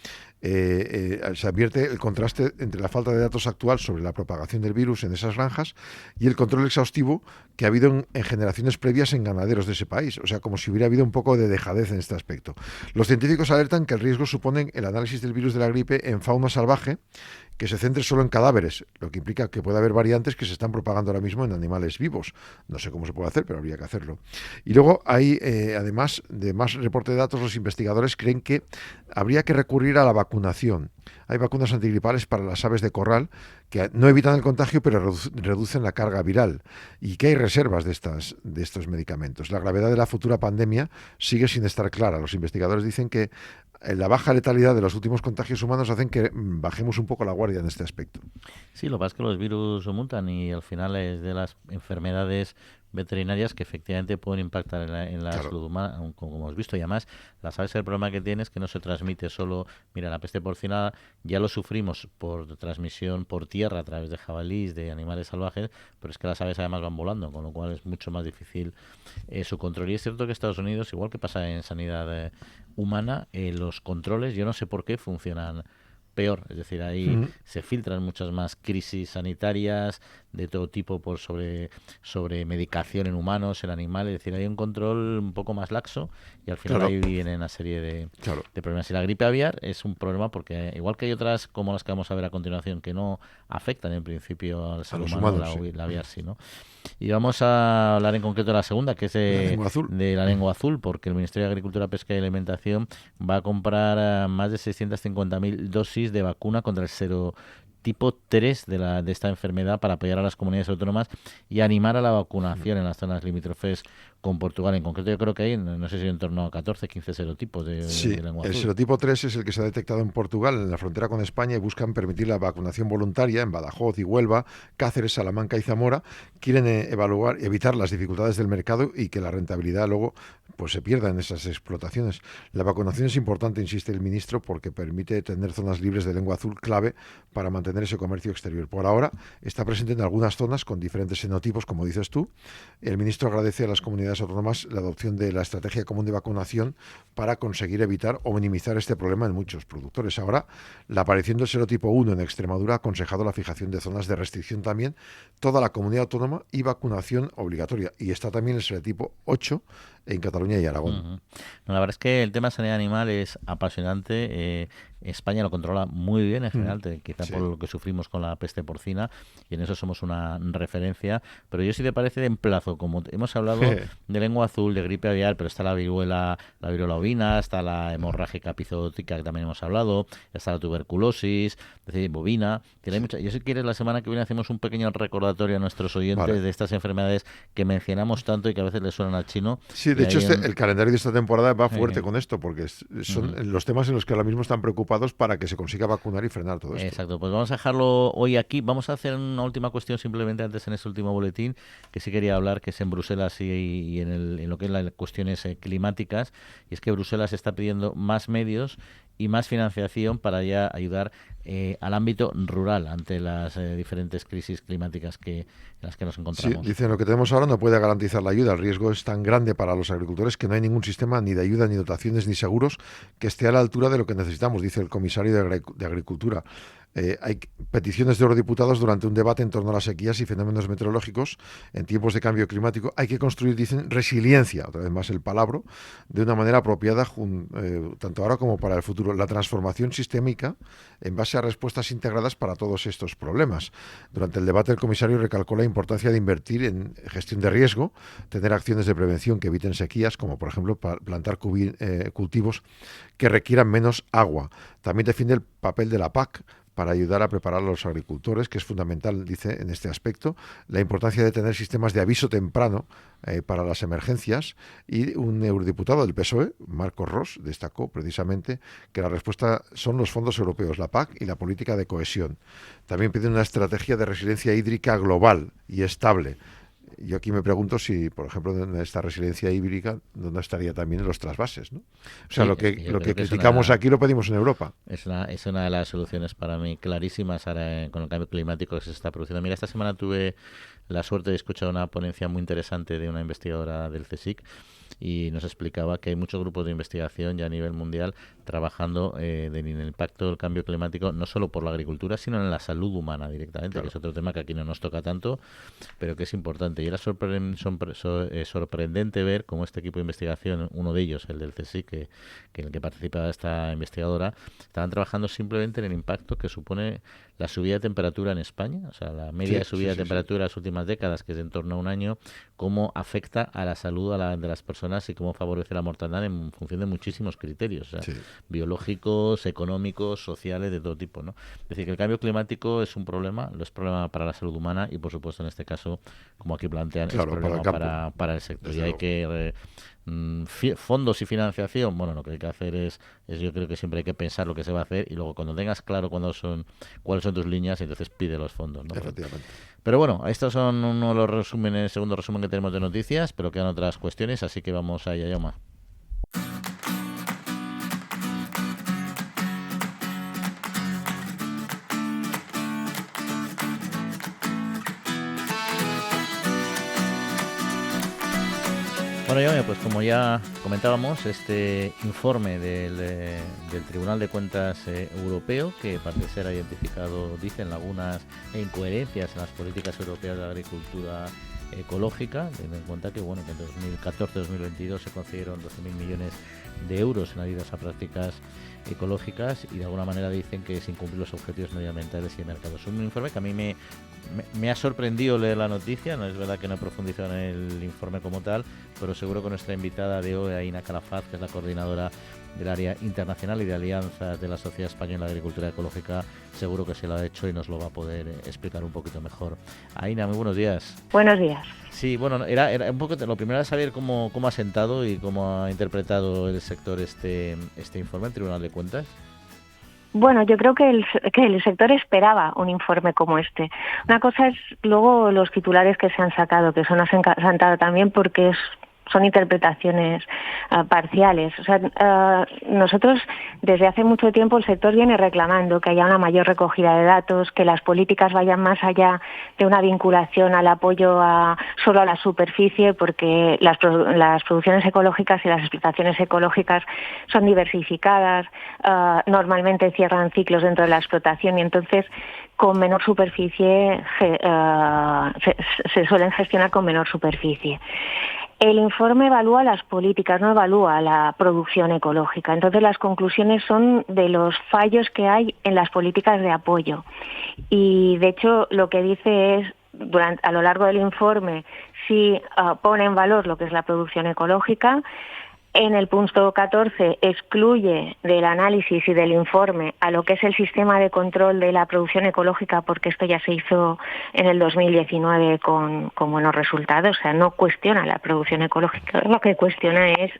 Se advierte el contraste entre la falta de datos actual sobre la propagación del virus en esas granjas y el control exhaustivo que ha habido en generaciones previas en ganaderos de ese país. O sea, como si hubiera habido un poco de dejadez en este aspecto. Los científicos alertan que el riesgo supone el análisis del virus de la gripe en fauna salvaje que se centre solo en cadáveres, lo que implica que puede haber variantes que se están propagando ahora mismo en animales vivos. No sé cómo se puede hacer, pero habría que hacerlo. Y luego hay, además de más reporte de datos, los investigadores creen que habría que recurrir a la vacunación. Hay vacunas antigripales para las aves de corral que no evitan el contagio, pero reducen la carga viral, y que hay reservas de estos medicamentos. La gravedad de la futura pandemia sigue sin estar clara. Los investigadores dicen que la baja letalidad de los últimos contagios humanos hacen que bajemos un poco la guardia en este aspecto. Sí, lo que pasa es que los virus mutan y al final es de las enfermedades veterinarias que efectivamente pueden impactar en la Claro. salud humana, como hemos visto. Y además, las aves, el problema que tiene es que no se transmite solo, mira, la peste porcina ya lo sufrimos por transmisión por tierra a través de jabalíes, de animales salvajes, pero es que las aves además van volando, con lo cual es mucho más difícil su control. Y es cierto que Estados Unidos, igual que pasa en sanidad humana, los controles, yo no sé por qué funcionan peor, es decir, ahí se filtran muchas más crisis sanitarias de todo tipo por sobre medicación en humanos, en animales, es decir, hay un control un poco más laxo y al final Claro. ahí viene una serie Claro. de problemas. Y la gripe aviar es un problema porque igual que hay otras como las que vamos a ver a continuación que no afectan en principio al ser los humano, humanos, sí. la aviar sí, ¿no? Y vamos a hablar en concreto de la segunda, que es La lengua azul. de la lengua azul, porque el Ministerio de Agricultura, Pesca y Alimentación va a comprar más de 650.000 dosis de vacuna contra el serotipo 3 de esta enfermedad para apoyar a las comunidades autónomas y animar a la vacunación en las zonas limítrofes con Portugal. En concreto yo creo que hay, no sé si en torno a 14, 15 serotipos Sí, de lengua el azul. serotipo 3 es el que se ha detectado en Portugal, en la frontera con España, y buscan permitir la vacunación voluntaria en Badajoz y Huelva, Cáceres, Salamanca y Zamora. Quieren evitar las dificultades del mercado y que la rentabilidad luego pues se pierda en esas explotaciones. La vacunación es importante, insiste el ministro, porque permite tener zonas libres de lengua azul, clave para mantener ese comercio exterior. Por ahora está presente en algunas zonas con diferentes fenotipos, como dices tú. El ministro agradece a las comunidades autónomas la adopción de la estrategia común de vacunación para conseguir evitar o minimizar este problema en muchos productores. Ahora, la aparición del serotipo 1 en Extremadura ha aconsejado la fijación de zonas de restricción también, toda la comunidad autónoma y vacunación obligatoria. Y está también el serotipo 8 en Cataluña y Aragón. No, la verdad es que el tema de sanidad animal es apasionante. España lo controla muy bien en general, quizá Sí. por lo que sufrimos con la peste porcina, y en eso somos una referencia. Pero yo, si te parece, de emplazo, como hemos hablado de lengua azul, de gripe aviar, pero está la viruela ovina, está la hemorrágica epizootica, que también hemos hablado, está la tuberculosis, es decir, bovina. Tiene mucha... Yo, si quieres, la semana que viene hacemos un pequeño recordatorio a nuestros oyentes de estas enfermedades que mencionamos tanto y que a veces les suenan al chino. Sí, de hecho el calendario de esta temporada va fuerte con esto, porque son los temas en los que ahora mismo están preocupados para que se consiga vacunar y frenar todo esto. Exacto, pues vamos a dejarlo hoy aquí. Vamos a hacer una última cuestión simplemente antes en este último boletín, que sí quería hablar, que es en Bruselas y en lo que es las cuestiones climáticas, y es que Bruselas está pidiendo más medios y más financiación para ya ayudar al ámbito rural ante las diferentes crisis climáticas en las que nos encontramos. Sí, dicen, lo que tenemos ahora no puede garantizar la ayuda. El riesgo es tan grande para los agricultores que no hay ningún sistema ni de ayuda, ni dotaciones, ni seguros que esté a la altura de lo que necesitamos, dice el comisario de Agricultura. Hay peticiones de eurodiputados durante un debate en torno a las sequías y fenómenos meteorológicos en tiempos de cambio climático. Hay que construir, dicen, resiliencia, otra vez más el palabra, de una manera apropiada, tanto ahora como para el futuro. La transformación sistémica en base a respuestas integradas para todos estos problemas. Durante el debate, el comisario recalcó la importancia de invertir en gestión de riesgo, tener acciones de prevención que eviten sequías, como por ejemplo plantar cultivos que requieran menos agua. También defiende el papel de la PAC para ayudar a preparar a los agricultores, que es fundamental, dice, en este aspecto, la importancia de tener sistemas de aviso temprano para las emergencias. Y un eurodiputado del PSOE, Marcos Ros, destacó precisamente que la respuesta son los fondos europeos, la PAC y la política de cohesión. También piden una estrategia de resiliencia hídrica global y estable. Yo aquí me pregunto si, por ejemplo, en esta resiliencia hídrica, ¿dónde estaría también en los trasvases, ¿no? O sea, Sí, lo que criticamos aquí lo pedimos en Europa. Es una de las soluciones para mí clarísimas ahora con el cambio climático que se está produciendo. Mira, esta semana tuve la suerte de escuchar una ponencia muy interesante de una investigadora del CSIC y nos explicaba que hay muchos grupos de investigación ya a nivel mundial trabajando en el impacto del cambio climático, no solo por la agricultura, sino en la salud humana directamente, claro, que es otro tema que aquí no nos toca tanto, pero que es importante. Y era sorprendente ver cómo este equipo de investigación, uno de ellos, el del CSIC, en el que participa esta investigadora, estaban trabajando simplemente en el impacto que supone la subida de temperatura en España, o sea, la media de subida de temperatura de las últimas décadas, que es de en torno a un año, cómo afecta a la salud de las personas y cómo favorece la mortandad en función de muchísimos criterios, o sea, biológicos, económicos, sociales, de todo tipo, ¿no? Es decir, que el cambio climático es un problema, no es problema para la salud humana y, por supuesto, en este caso, como aquí plantean, es problema para el sector. Y hay que fondos y financiación, bueno, lo que hay que hacer es yo creo que siempre hay que pensar lo que se va a hacer y luego cuando tengas claro cuáles son tus líneas, entonces pide los fondos, ¿no? Efectivamente. Pero bueno, estos son uno de los resúmenes, segundo resumen que tenemos de noticias, pero quedan otras cuestiones, así que vamos a ella, Jaume. Bueno, Jaume, pues como ya comentábamos, este informe del Tribunal de Cuentas Europeo, que parece ser ha identificado, dicen, lagunas e incoherencias en las políticas europeas de agricultura ecológica, teniendo en cuenta que bueno, que en 2014-2022 se concedieron 12.000 millones de euros en ayudas a prácticas ecológicas y de alguna manera dicen que sin cumplir los objetivos medioambientales y de mercado. Es un informe que a mí me ha sorprendido leer la noticia, no es verdad que no he profundizado en el informe como tal, pero seguro que nuestra invitada de hoy, Aina Calafat, que es la coordinadora del área internacional y de alianzas de la Sociedad Española de Agricultura Ecológica, seguro que se lo ha hecho y nos lo va a poder explicar un poquito mejor. Aina, muy buenos días. Buenos días. Sí, bueno, era un poco lo primero era saber cómo ha sentado y cómo ha interpretado el sector este informe, el Tribunal de Cuentas. Bueno, yo creo que el sector esperaba un informe como este. Una cosa es luego los titulares que se han sacado, que son asentados también porque son interpretaciones parciales. O sea, nosotros desde hace mucho tiempo el sector viene reclamando que haya una mayor recogida de datos, que las políticas vayan más allá de una vinculación al apoyo solo a la superficie, porque las producciones ecológicas y las explotaciones ecológicas son diversificadas, normalmente cierran ciclos dentro de la explotación y entonces con menor superficie se suelen gestionar con menor superficie. El informe evalúa las políticas, no evalúa la producción ecológica. Entonces, las conclusiones son de los fallos que hay en las políticas de apoyo. Y, de hecho, lo que dice es, a lo largo del informe, sí pone en valor lo que es la producción ecológica. En el punto 14 excluye del análisis y del informe a lo que es el sistema de control de la producción ecológica, porque esto ya se hizo en el 2019 con buenos resultados. O sea, no cuestiona la producción ecológica, lo que cuestiona es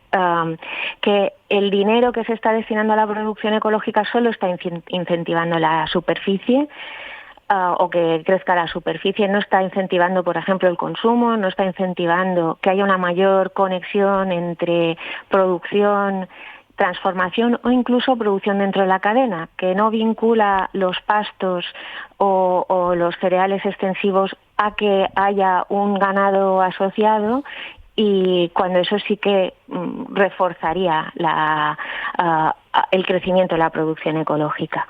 que el dinero que se está destinando a la producción ecológica solo está incentivando la superficie, o que crezca la superficie, no está incentivando, por ejemplo, el consumo, no está incentivando que haya una mayor conexión entre producción, transformación o incluso producción dentro de la cadena, que no vincula los pastos o los cereales extensivos a que haya un ganado asociado, y cuando eso sí que reforzaría el crecimiento de la producción ecológica.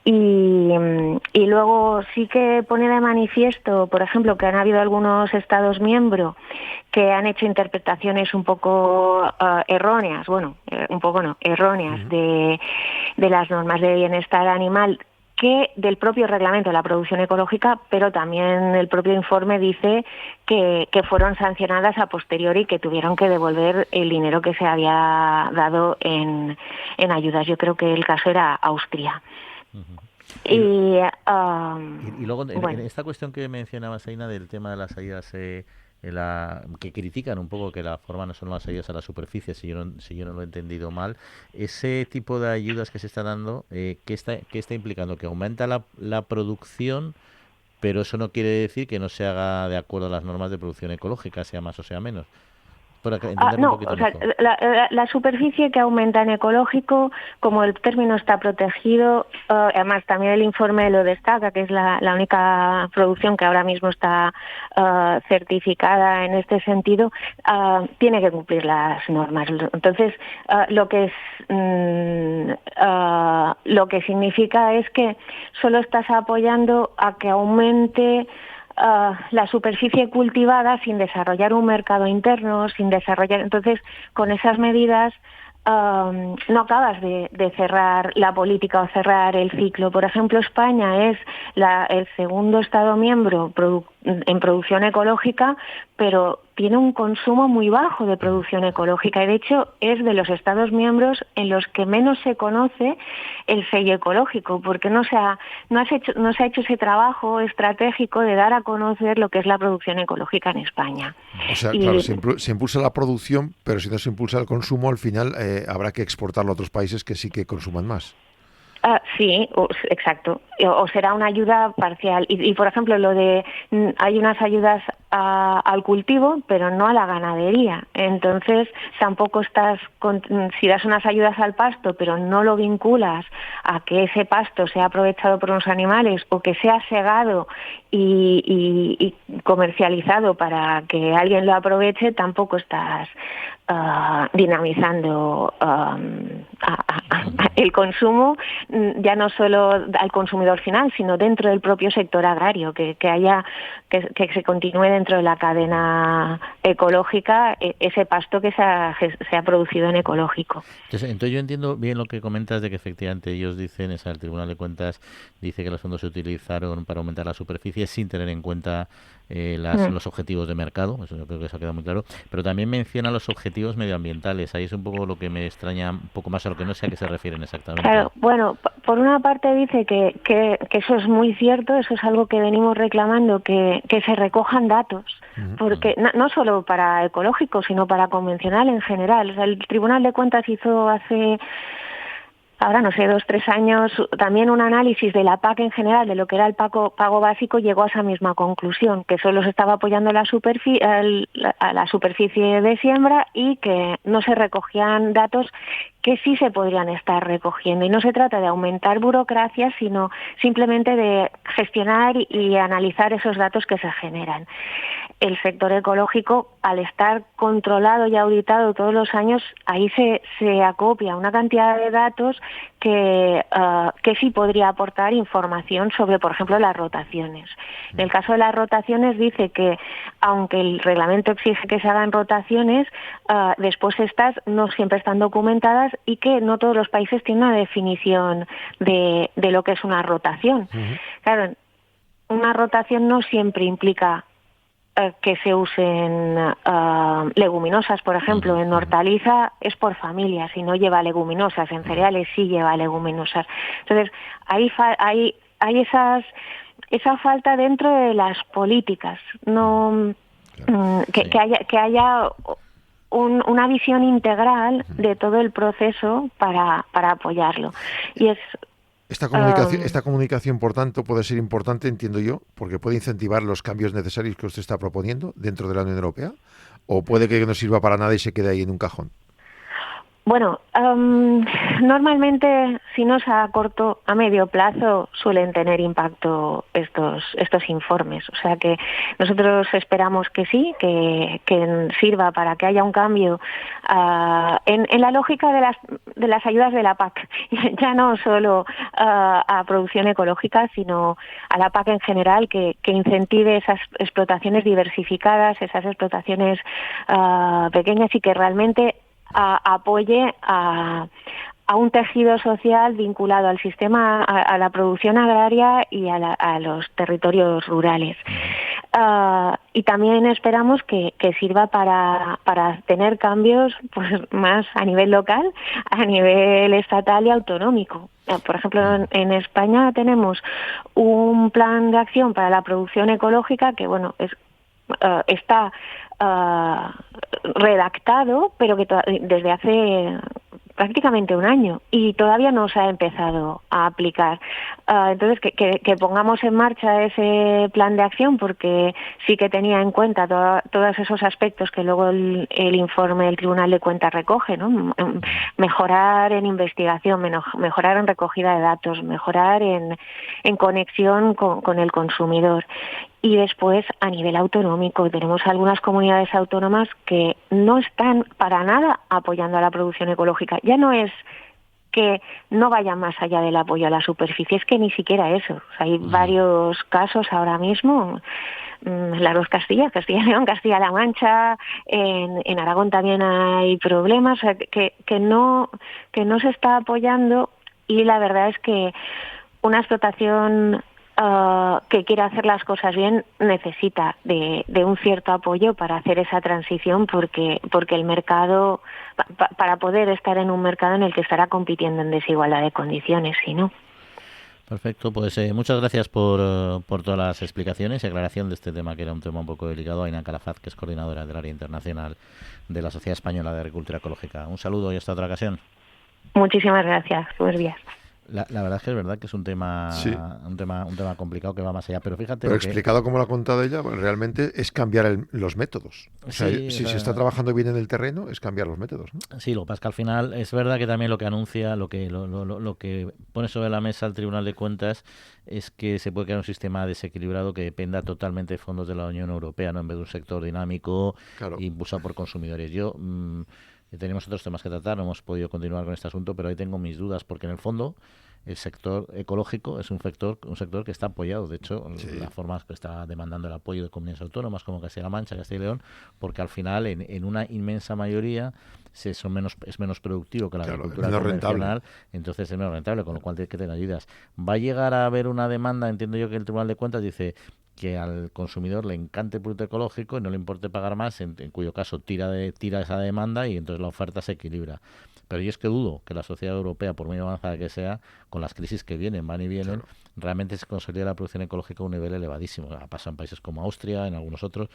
Y luego sí que pone de manifiesto, por ejemplo, que han habido algunos Estados miembros que han hecho interpretaciones un poco erróneas, erróneas de las normas de bienestar animal, que del propio reglamento de la producción ecológica, pero también el propio informe dice que fueron sancionadas a posteriori, que tuvieron que devolver el dinero que se había dado en ayudas. Yo creo que el caso era Austria. Uh-huh. Y luego en esta cuestión que mencionabas, Aina, del tema de las ayudas que critican un poco que la forma no son las ayudas a la superficie, si yo no lo he entendido mal, ese tipo de ayudas que se está dando, ¿qué está implicando? Que aumenta la producción, pero eso no quiere decir que no se haga de acuerdo a las normas de producción ecológica, sea más o sea menos. No, o sea, la superficie que aumenta en ecológico, como el término está protegido, además también el informe lo destaca, que es la única producción que ahora mismo está certificada en este sentido, tiene que cumplir las normas. Entonces, lo que significa es que solo estás apoyando a que aumente la superficie cultivada sin desarrollar un mercado interno, entonces con esas medidas no acabas de cerrar la política o cerrar el ciclo. Por ejemplo, España es el segundo Estado miembro en producción ecológica, pero tiene un consumo muy bajo de producción ecológica y de hecho es de los Estados miembros en los que menos se conoce el sello ecológico, porque no se ha hecho ese trabajo estratégico de dar a conocer lo que es la producción ecológica en España. O sea, claro, se impulsa la producción, pero si no se impulsa el consumo, al final habrá que exportarlo a otros países que sí que consuman más. Sí, exacto. O será una ayuda parcial. Y por ejemplo, hay unas ayudas al cultivo, pero no a la ganadería. Entonces, tampoco si das unas ayudas al pasto, pero no lo vinculas a que ese pasto sea aprovechado por unos animales o que sea segado y comercializado para que alguien lo aproveche, tampoco estás dinamizando el consumo, ya no solo al consumidor final, sino dentro del propio sector agrario, que se continúe dentro de la cadena ecológica ese pasto que se ha producido en ecológico. Entonces yo entiendo bien lo que comentas de que efectivamente ellos dicen, el Tribunal de Cuentas dice que los fondos se utilizaron para aumentar la superficie sin tener en cuenta los objetivos de mercado, eso yo creo que eso ha quedado muy claro, pero también menciona los objetivos medioambientales, ahí es un poco lo que me extraña un poco más a lo que no sé a qué se refieren exactamente. Claro, bueno, por una parte dice que eso es muy cierto, eso es algo que venimos reclamando, que se recojan datos, porque no solo para ecológico, sino para convencional en general. O sea, el Tribunal de Cuentas hizo hace... Ahora, no sé, 2-3 años, también un análisis de la PAC en general, de lo que era el pago básico, llegó a esa misma conclusión, que solo se estaba apoyando a la superficie de siembra y que no se recogían datos que sí se podrían estar recogiendo. Y no se trata de aumentar burocracia, sino simplemente de gestionar y analizar esos datos que se generan. El sector ecológico, al estar controlado y auditado todos los años, ahí se acopia una cantidad de datos que sí podría aportar información sobre, por ejemplo, las rotaciones. En el caso de las rotaciones dice que, aunque el reglamento exige que se hagan rotaciones, después estas no siempre están documentadas y que no todos los países tienen una definición de lo que es una rotación. Claro, una rotación no siempre implica que se usen leguminosas, por ejemplo. En hortaliza es por familia, si no lleva leguminosas. En cereales sí lleva leguminosas. Entonces, hay esa falta dentro de las políticas. No que haya una visión integral de todo el proceso para apoyarlo. Y es... Esta comunicación, por tanto, puede ser importante, entiendo yo, porque puede incentivar los cambios necesarios que usted está proponiendo dentro de la Unión Europea, o puede que no sirva para nada y se quede ahí en un cajón. Bueno, normalmente, si no es a corto, a medio plazo, suelen tener impacto estos informes. O sea que nosotros esperamos que sí, que sirva para que haya un cambio en la lógica de las ayudas de la PAC. Ya no solo a producción ecológica, sino a la PAC en general, que incentive esas explotaciones diversificadas, esas explotaciones pequeñas y que realmente apoye a un tejido social vinculado al sistema, a la producción agraria y a los territorios rurales. Y también esperamos que sirva para tener cambios pues más a nivel local, a nivel estatal y autonómico. Por ejemplo, en España tenemos un plan de acción para la producción ecológica que, bueno, está redactado, pero que desde hace prácticamente un año y todavía no se ha empezado a aplicar. Entonces, que pongamos en marcha ese plan de acción, porque sí que tenía en cuenta todos esos aspectos que luego el informe del Tribunal de Cuentas recoge, ¿no? Mejorar en investigación, mejorar en recogida de datos, mejorar en conexión con el consumidor. Y después, a nivel autonómico, tenemos algunas comunidades autónomas que no están para nada apoyando a la producción ecológica. Ya no es que no vayan más allá del apoyo a la superficie, es que ni siquiera eso. O sea, hay varios casos ahora mismo las dos Castillas, Castilla y León, Castilla-La Mancha, en Aragón también hay problemas, o sea, que no se está apoyando, y la verdad es que una explotación que quiera hacer las cosas bien necesita de un cierto apoyo para hacer esa transición, porque el mercado, para poder estar en un mercado en el que estará compitiendo en desigualdad de condiciones, si no. Perfecto, pues muchas gracias por todas las explicaciones y aclaración de este tema, que era un tema un poco delicado. Aina Calafat, que es coordinadora del área internacional de la Sociedad Española de Agricultura Ecológica. Un saludo y hasta otra ocasión. Muchísimas gracias. Buenos días. La verdad es que es verdad que es un tema complicado que va más allá, pero fíjate. Pero explicado como lo ha contado ella, realmente es cambiar los métodos. O sea, si se está trabajando bien en el terreno, es cambiar los métodos, ¿no? Sí, lo que pasa es que al final es verdad que también lo que anuncia, lo que pone sobre la mesa el Tribunal de Cuentas es que se puede crear un sistema desequilibrado que dependa totalmente de fondos de la Unión Europea, ¿no? En vez de un sector dinámico, claro, impulsado por consumidores. Yo tenemos otros temas que tratar, no hemos podido continuar con este asunto, pero ahí tengo mis dudas, porque en el fondo el sector ecológico es un sector que está apoyado. De hecho, la forma que está demandando el apoyo de comunidades autónomas como Castilla-La Mancha, Castilla y León, porque al final, en una inmensa mayoría, es menos productivo que la agricultura convencional, rentable. Entonces es menos rentable, con lo cual tiene que tener ayudas. Va a llegar a haber una demanda, entiendo yo que el Tribunal de Cuentas dice que al consumidor le encante el producto ecológico y no le importe pagar más, en cuyo caso tira esa demanda y entonces la oferta se equilibra. Pero yo es que dudo que la sociedad europea, por muy avanzada que sea, con las crisis que van y vienen, claro, realmente se consolida la producción ecológica a un nivel elevadísimo. Ha pasado en países como Austria, en algunos otros,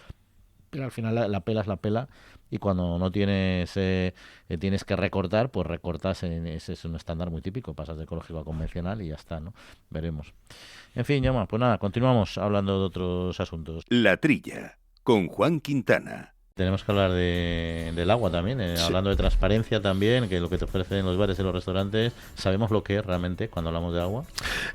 pero al final la pela es la pela, y cuando no tienes que recortar, pues recortas, es un estándar muy típico, pasas de ecológico a convencional y ya está, ¿no? Veremos. En fin, Jaume, pues nada, continuamos hablando de otros asuntos. La Trilla, con Juan Quintana. Tenemos que hablar del agua también, hablando de transparencia también, que lo que te ofrecen los bares y los restaurantes. ¿Sabemos lo que es realmente cuando hablamos de agua?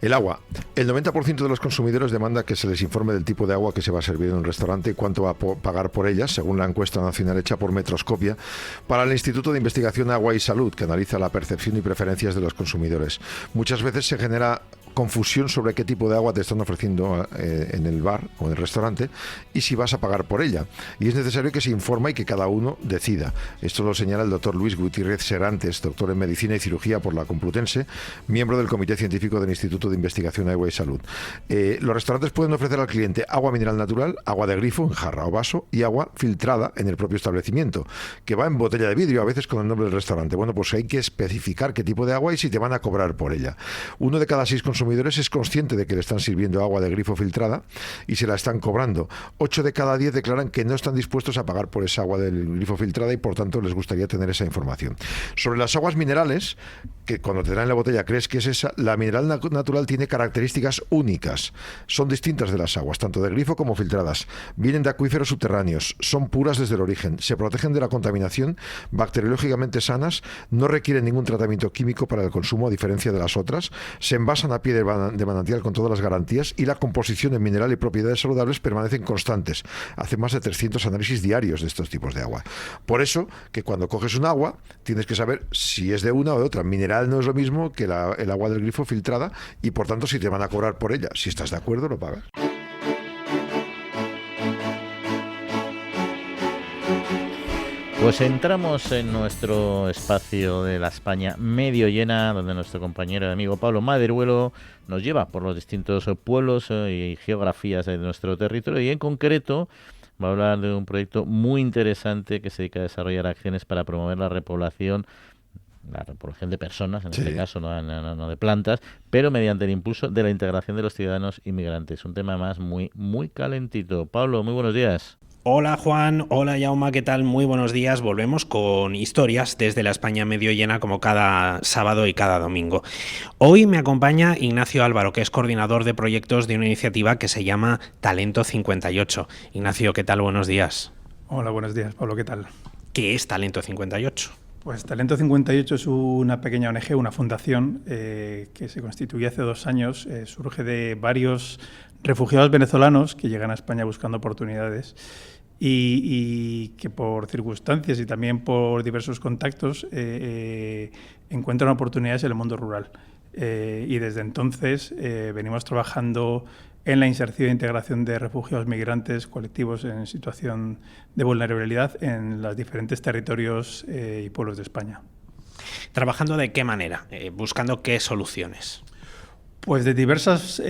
El agua. El 90% de los consumidores demanda que se les informe del tipo de agua que se va a servir en un restaurante y cuánto va a pagar por ella, según la encuesta nacional hecha por Metroscopia para el Instituto de Investigación Agua y Salud, que analiza la percepción y preferencias de los consumidores. Muchas veces se genera confusión sobre qué tipo de agua te están ofreciendo en el bar o en el restaurante y si vas a pagar por ella. Y es necesario que se informe y que cada uno decida. Esto lo señala el doctor Luis Gutiérrez Serantes, doctor en Medicina y Cirugía por la Complutense, miembro del Comité Científico del Instituto de Investigación Agua y Salud. Los restaurantes pueden ofrecer al cliente agua mineral natural, agua de grifo en jarra o vaso y agua filtrada en el propio establecimiento, que va en botella de vidrio, a veces con el nombre del restaurante. Bueno, pues hay que especificar qué tipo de agua y si te van a cobrar por ella. 1 de cada 6 consumidores es consciente de que le están sirviendo agua de grifo filtrada y se la están cobrando. 8 de cada 10 declaran que no están dispuestos a pagar por esa agua del grifo filtrada y por tanto les gustaría tener esa información. Sobre las aguas minerales, que cuando te dan en la botella crees que es esa, la mineral natural tiene características únicas. Son distintas de las aguas, tanto de grifo como filtradas. Vienen de acuíferos subterráneos, son puras desde el origen, se protegen de la contaminación, bacteriológicamente sanas, no requieren ningún tratamiento químico para el consumo a diferencia de las otras, se envasan a pie de manantial con todas las garantías y la composición en mineral y propiedades saludables permanecen constantes. Hace más de 300 análisis diarios de estos tipos de agua. Por eso que cuando coges un agua tienes que saber si es de una o de otra. Mineral no es lo mismo que el agua del grifo filtrada y por tanto si te van a cobrar por ella, si estás de acuerdo, lo pagas. Pues entramos en nuestro espacio de la España medio llena, donde nuestro compañero y amigo Pablo Maderuelo nos lleva por los distintos pueblos y geografías de nuestro territorio, y en concreto va a hablar de un proyecto muy interesante que se dedica a desarrollar acciones para promover la repoblación de personas, en este caso, no de plantas, pero mediante el impulso de la integración de los ciudadanos inmigrantes. Un tema más muy, muy calentito. Pablo, muy buenos días. Hola Juan, hola Jaume, ¿qué tal? Muy buenos días. Volvemos con historias desde la España medio llena como cada sábado y cada domingo. Hoy me acompaña Ignacio Álvaro, que es coordinador de proyectos de una iniciativa que se llama Talento 58. Ignacio, ¿qué tal? Buenos días. Hola, buenos días, Pablo, ¿qué tal? ¿Qué es Talento 58? Pues Talento 58 es una pequeña ONG, una fundación que se constituyó hace 2 años. Surge de varios refugiados venezolanos que llegan a España buscando oportunidades y que por circunstancias y también por diversos contactos encuentran oportunidades en el mundo rural. Y desde entonces venimos trabajando en la inserción e integración de refugiados migrantes colectivos en situación de vulnerabilidad en los diferentes territorios y pueblos de España. ¿Trabajando de qué manera? ¿Buscando qué soluciones? Pues de diversas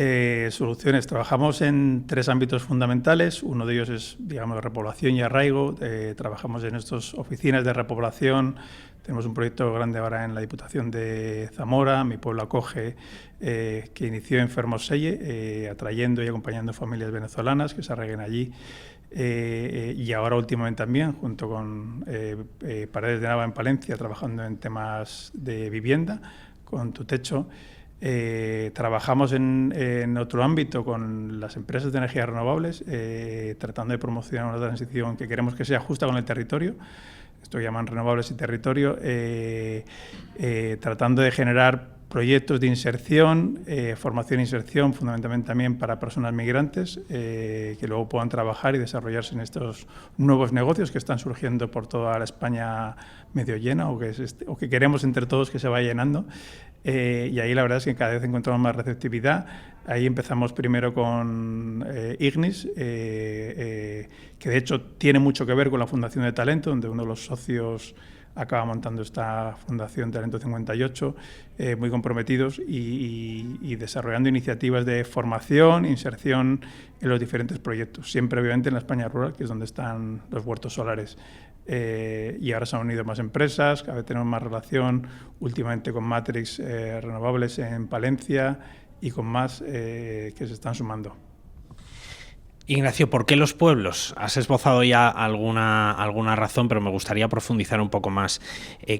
soluciones. Trabajamos en 3 ámbitos fundamentales. Uno de ellos es, digamos, repoblación y arraigo. Trabajamos en estas oficinas de repoblación. Tenemos un proyecto grande ahora en la Diputación de Zamora, Mi Pueblo Acoge, que inició en Fermoselle, atrayendo y acompañando familias venezolanas que se arraiguen allí. Y ahora últimamente también, junto con Paredes de Nava en Palencia, trabajando en temas de vivienda, con Tu Techo. Trabajamos en otro ámbito con las empresas de energías renovables, tratando de promocionar una transición que queremos que sea justa con el territorio. Esto llaman renovables y territorio, tratando de generar proyectos de inserción, formación e inserción, fundamentalmente también para personas migrantes, que luego puedan trabajar y desarrollarse en estos nuevos negocios que están surgiendo por toda la España medio llena, o que queremos entre todos que se vaya llenando. Y ahí la verdad es que cada vez encontramos más receptividad. Ahí empezamos primero con Ignis, que de hecho tiene mucho que ver con la Fundación de Talento, donde uno de los socios acaba montando esta Fundación Talento 58, muy comprometidos y desarrollando iniciativas de formación, inserción en los diferentes proyectos, siempre obviamente en la España rural, que es donde están los huertos solares. Y ahora se han unido más empresas, cada vez tenemos más relación, últimamente con Matrix Renovables en Palencia y con más que se están sumando. Ignacio, ¿por qué los pueblos? Has esbozado ya alguna razón, pero me gustaría profundizar un poco más.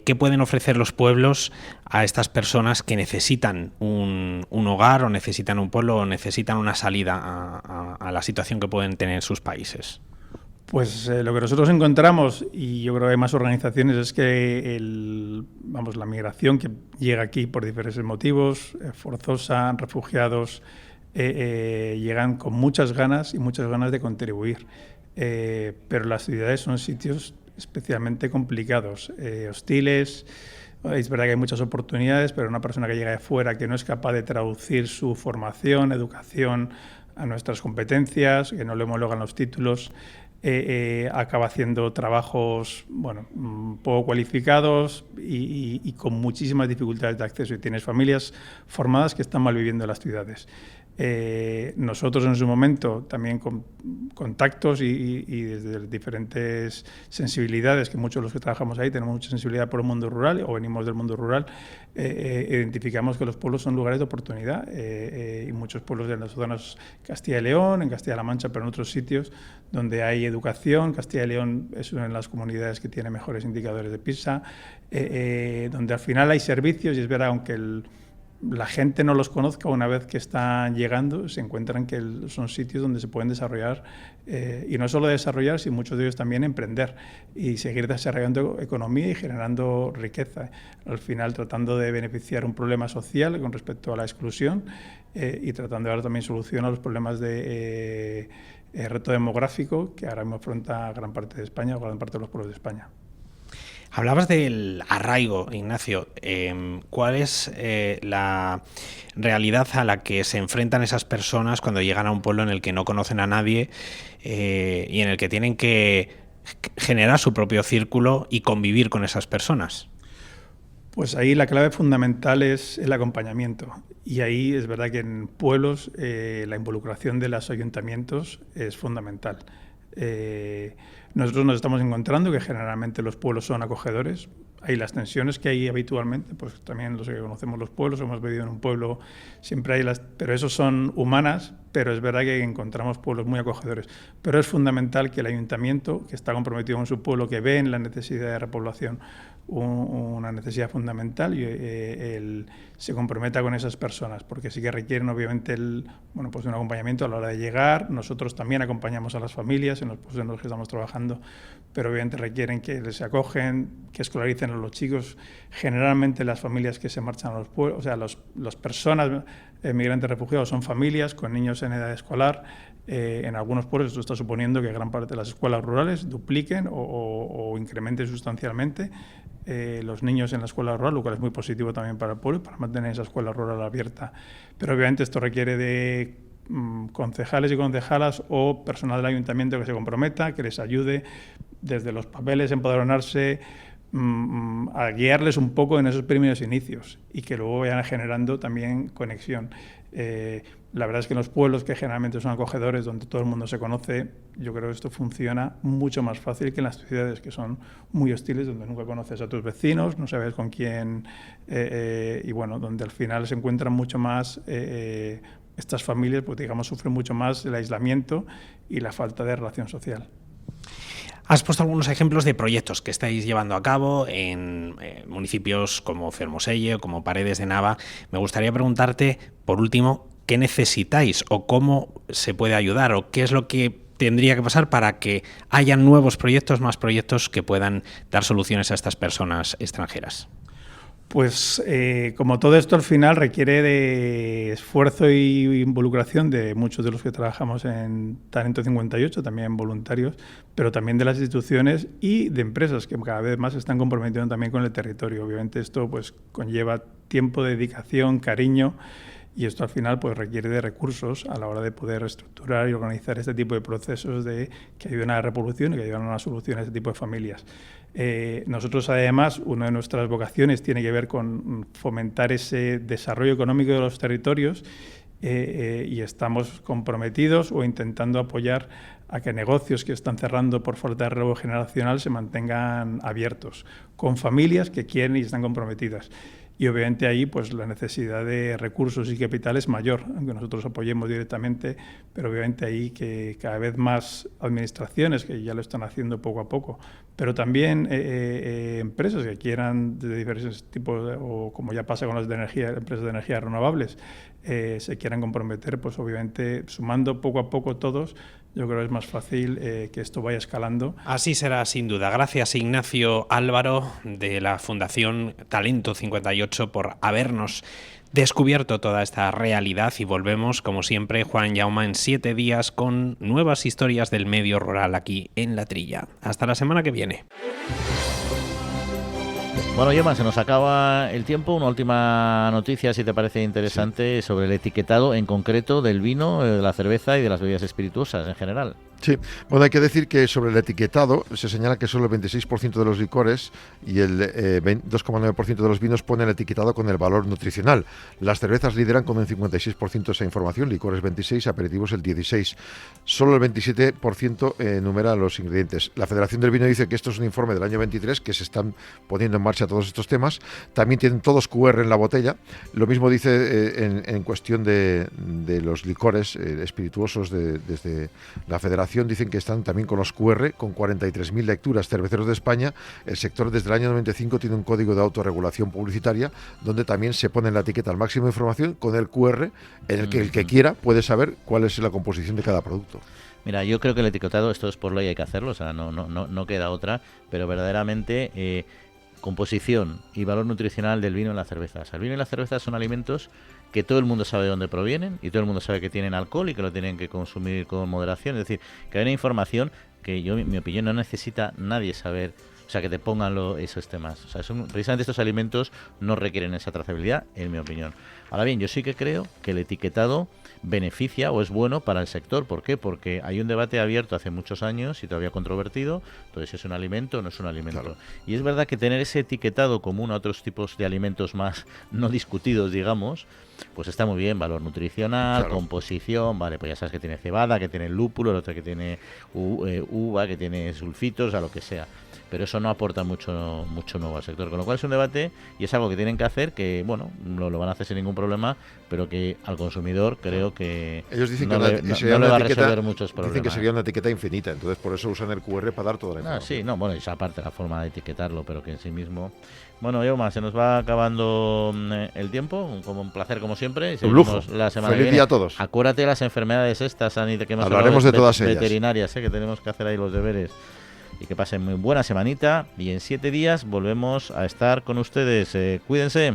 ¿Qué pueden ofrecer los pueblos a estas personas que necesitan un hogar, o necesitan un pueblo, o necesitan una salida a la situación que pueden tener en sus países? Pues lo que nosotros encontramos, y yo creo que hay más organizaciones, es que la migración que llega aquí por diferentes motivos, forzosa, refugiados, llegan con muchas ganas de contribuir. Pero las ciudades son sitios especialmente complicados, hostiles. Es verdad que hay muchas oportunidades, pero una persona que llega de fuera, que no es capaz de traducir su formación, educación a nuestras competencias, que no le homologan los títulos, acaba haciendo trabajos poco cualificados y con muchísimas dificultades de acceso. Y tienes familias formadas que están mal viviendo en las ciudades. Nosotros en su momento también con contactos y desde diferentes sensibilidades, que muchos de los que trabajamos ahí tenemos mucha sensibilidad por el mundo rural o venimos del mundo rural, identificamos que los pueblos son lugares de oportunidad, y muchos pueblos de las zonas Castilla y León, en Castilla-La Mancha, pero en otros sitios donde hay educación. Castilla y León es una de las comunidades que tiene mejores indicadores de PISA, donde al final hay servicios, y es verdad, aunque la gente no los conozca, una vez que están llegando, se encuentran que son sitios donde se pueden desarrollar, y no solo desarrollar, sino muchos de ellos también emprender y seguir desarrollando economía y generando riqueza. Al final, tratando de beneficiar un problema social con respecto a la exclusión, y tratando de dar también solución a los problemas de reto demográfico que ahora mismo afronta gran parte de España o gran parte de los pueblos de España. Hablabas del arraigo, Ignacio. ¿Cuál es la realidad a la que se enfrentan esas personas cuando llegan a un pueblo en el que no conocen a nadie, y en el que tienen que generar su propio círculo y convivir con esas personas? Pues ahí la clave fundamental es el acompañamiento. Y ahí es verdad que en pueblos la involucración de los ayuntamientos es fundamental. Nosotros nos estamos encontrando que generalmente los pueblos son acogedores. Hay las tensiones que hay habitualmente, pues también los que conocemos los pueblos, hemos vivido en un pueblo, siempre hay pero esos son humanas, pero es verdad que encontramos pueblos muy acogedores. Pero es fundamental que el ayuntamiento, que está comprometido con su pueblo, que ve en la necesidad de repoblación una necesidad fundamental, y se comprometa con esas personas, porque sí que requieren obviamente pues un acompañamiento a la hora de llegar. Nosotros también acompañamos a las familias en los puestos en los que estamos trabajando, pero obviamente requieren que les acogen, que escolaricen a los chicos. Generalmente las familias que se marchan a los pueblos, o sea, las personas migrantes refugiados son familias con niños en edad escolar. En algunos pueblos esto está suponiendo que gran parte de las escuelas rurales dupliquen o incrementen sustancialmente los niños en la escuela rural, lo cual es muy positivo también para el pueblo y para mantener esa escuela rural abierta. Pero obviamente esto requiere de concejales y concejalas o personal del ayuntamiento que se comprometa, que les ayude desde los papeles, empadronarse, a guiarles un poco en esos primeros inicios y que luego vayan generando también conexión. La verdad es que en los pueblos, que generalmente son acogedores, donde todo el mundo se conoce, yo creo que esto funciona mucho más fácil que en las ciudades, que son muy hostiles, donde nunca conoces a tus vecinos, no sabes con quién, y bueno, donde al final se encuentran mucho más estas familias, pues digamos, sufren mucho más el aislamiento y la falta de relación social. Has puesto algunos ejemplos de proyectos que estáis llevando a cabo en municipios como Fermoselle o como Paredes de Nava. Me gustaría preguntarte, por último, ¿qué necesitáis o cómo se puede ayudar o qué es lo que tendría que pasar para que haya nuevos proyectos, más proyectos que puedan dar soluciones a estas personas extranjeras? Pues como todo esto al final requiere de esfuerzo y involucración de muchos de los que trabajamos en Talento 58, también voluntarios, pero también de las instituciones y de empresas que cada vez más se están comprometiendo también con el territorio. Obviamente esto pues conlleva tiempo, dedicación, cariño, y esto al final pues requiere de recursos a la hora de poder estructurar y organizar este tipo de procesos que ayuden a la revolución y que ayuden a una solución a este tipo de familias. Nosotros además, una de nuestras vocaciones tiene que ver con fomentar ese desarrollo económico de los territorios y estamos comprometidos o intentando apoyar a que negocios que están cerrando por falta de relevo generacional se mantengan abiertos, con familias que quieren y están comprometidas. Y obviamente ahí pues la necesidad de recursos y capital es mayor, aunque nosotros apoyemos directamente, pero obviamente ahí que cada vez más administraciones, que ya lo están haciendo poco a poco, pero también empresas que quieran de diferentes tipos, o como ya pasa con las de energía, empresas de energías renovables, se quieran comprometer, pues obviamente sumando poco a poco todos, yo creo que es más fácil que esto vaya escalando. Así será, sin duda. Gracias, Ignacio Álvaro, de la Fundación Talento 58, por habernos descubierto toda esta realidad, y volvemos, como siempre, Juan Jaume, en 7 días con nuevas historias del medio rural aquí en La Trilla. Hasta la semana que viene. Bueno, Gemma, se nos acaba el tiempo. Una última noticia, si te parece interesante, sí, sobre el etiquetado en concreto del vino, de la cerveza y de las bebidas espirituosas en general. Sí, bueno, hay que decir que sobre el etiquetado se señala que solo el 26% de los licores y el 2,9% de los vinos ponen el etiquetado con el valor nutricional. Las cervezas lideran con un 56% esa información, licores 26%, aperitivos el 16%. Solo el 27% enumera los ingredientes. La Federación del Vino dice que esto es un informe del año 23, que se están poniendo en marcha todos estos temas. También tienen todos QR en la botella. Lo mismo dice en cuestión de los licores espirituosos desde la Federación. Dicen que están también con los QR, con 43.000 lecturas. Cerveceros de España, el sector desde el año 95 tiene un código de autorregulación publicitaria donde también se pone en la etiqueta al máximo de información con el QR, en el que el que quiera puede saber cuál es la composición de cada producto. Mira, yo creo que el etiquetado, esto es por ley, hay que hacerlo, o sea, no queda otra, pero verdaderamente composición y valor nutricional del vino y la cerveza. O sea, el vino y la cerveza son alimentos que todo el mundo sabe de dónde provienen y todo el mundo sabe que tienen alcohol y que lo tienen que consumir con moderación. Es decir, que hay una información que yo, en mi opinión, no necesita nadie saber, o sea, que te pongan esos temas. O sea, precisamente estos alimentos no requieren esa trazabilidad, en mi opinión. Ahora bien, yo sí que creo que el etiquetado beneficia o es bueno para el sector. ¿Por qué? Porque hay un debate abierto hace muchos años y todavía controvertido, entonces si es un alimento o no es un alimento. Claro. Y es verdad que tener ese etiquetado común a otros tipos de alimentos más no discutidos, digamos, pues está muy bien, valor nutricional, claro, composición, vale, pues ya sabes que tiene cebada, que tiene lúpulo, el otro que tiene uva, que tiene sulfitos, a lo que sea. Pero eso no aporta mucho nuevo al sector, con lo cual es un debate y es algo que tienen que hacer, que bueno, lo van a hacer sin ningún problema, pero que al consumidor creo que ellos dicen no que le va a resolver muchos problemas. Dicen que sería una etiqueta infinita, entonces por eso usan el QR para dar toda la información. Sí, no, bueno, esa parte la forma de etiquetarlo, pero que en sí mismo. Bueno, Jaume, se nos va acabando el tiempo, como un placer como siempre. Un lujo. La semana Feliz día a todos. Acuérdate de las enfermedades estas, Ani, que hemos hablaremos de todas ellas. Veterinarias, que tenemos que hacer ahí los deberes. Y que pasen muy buena semanita y en 7 días volvemos a estar con ustedes. Cuídense.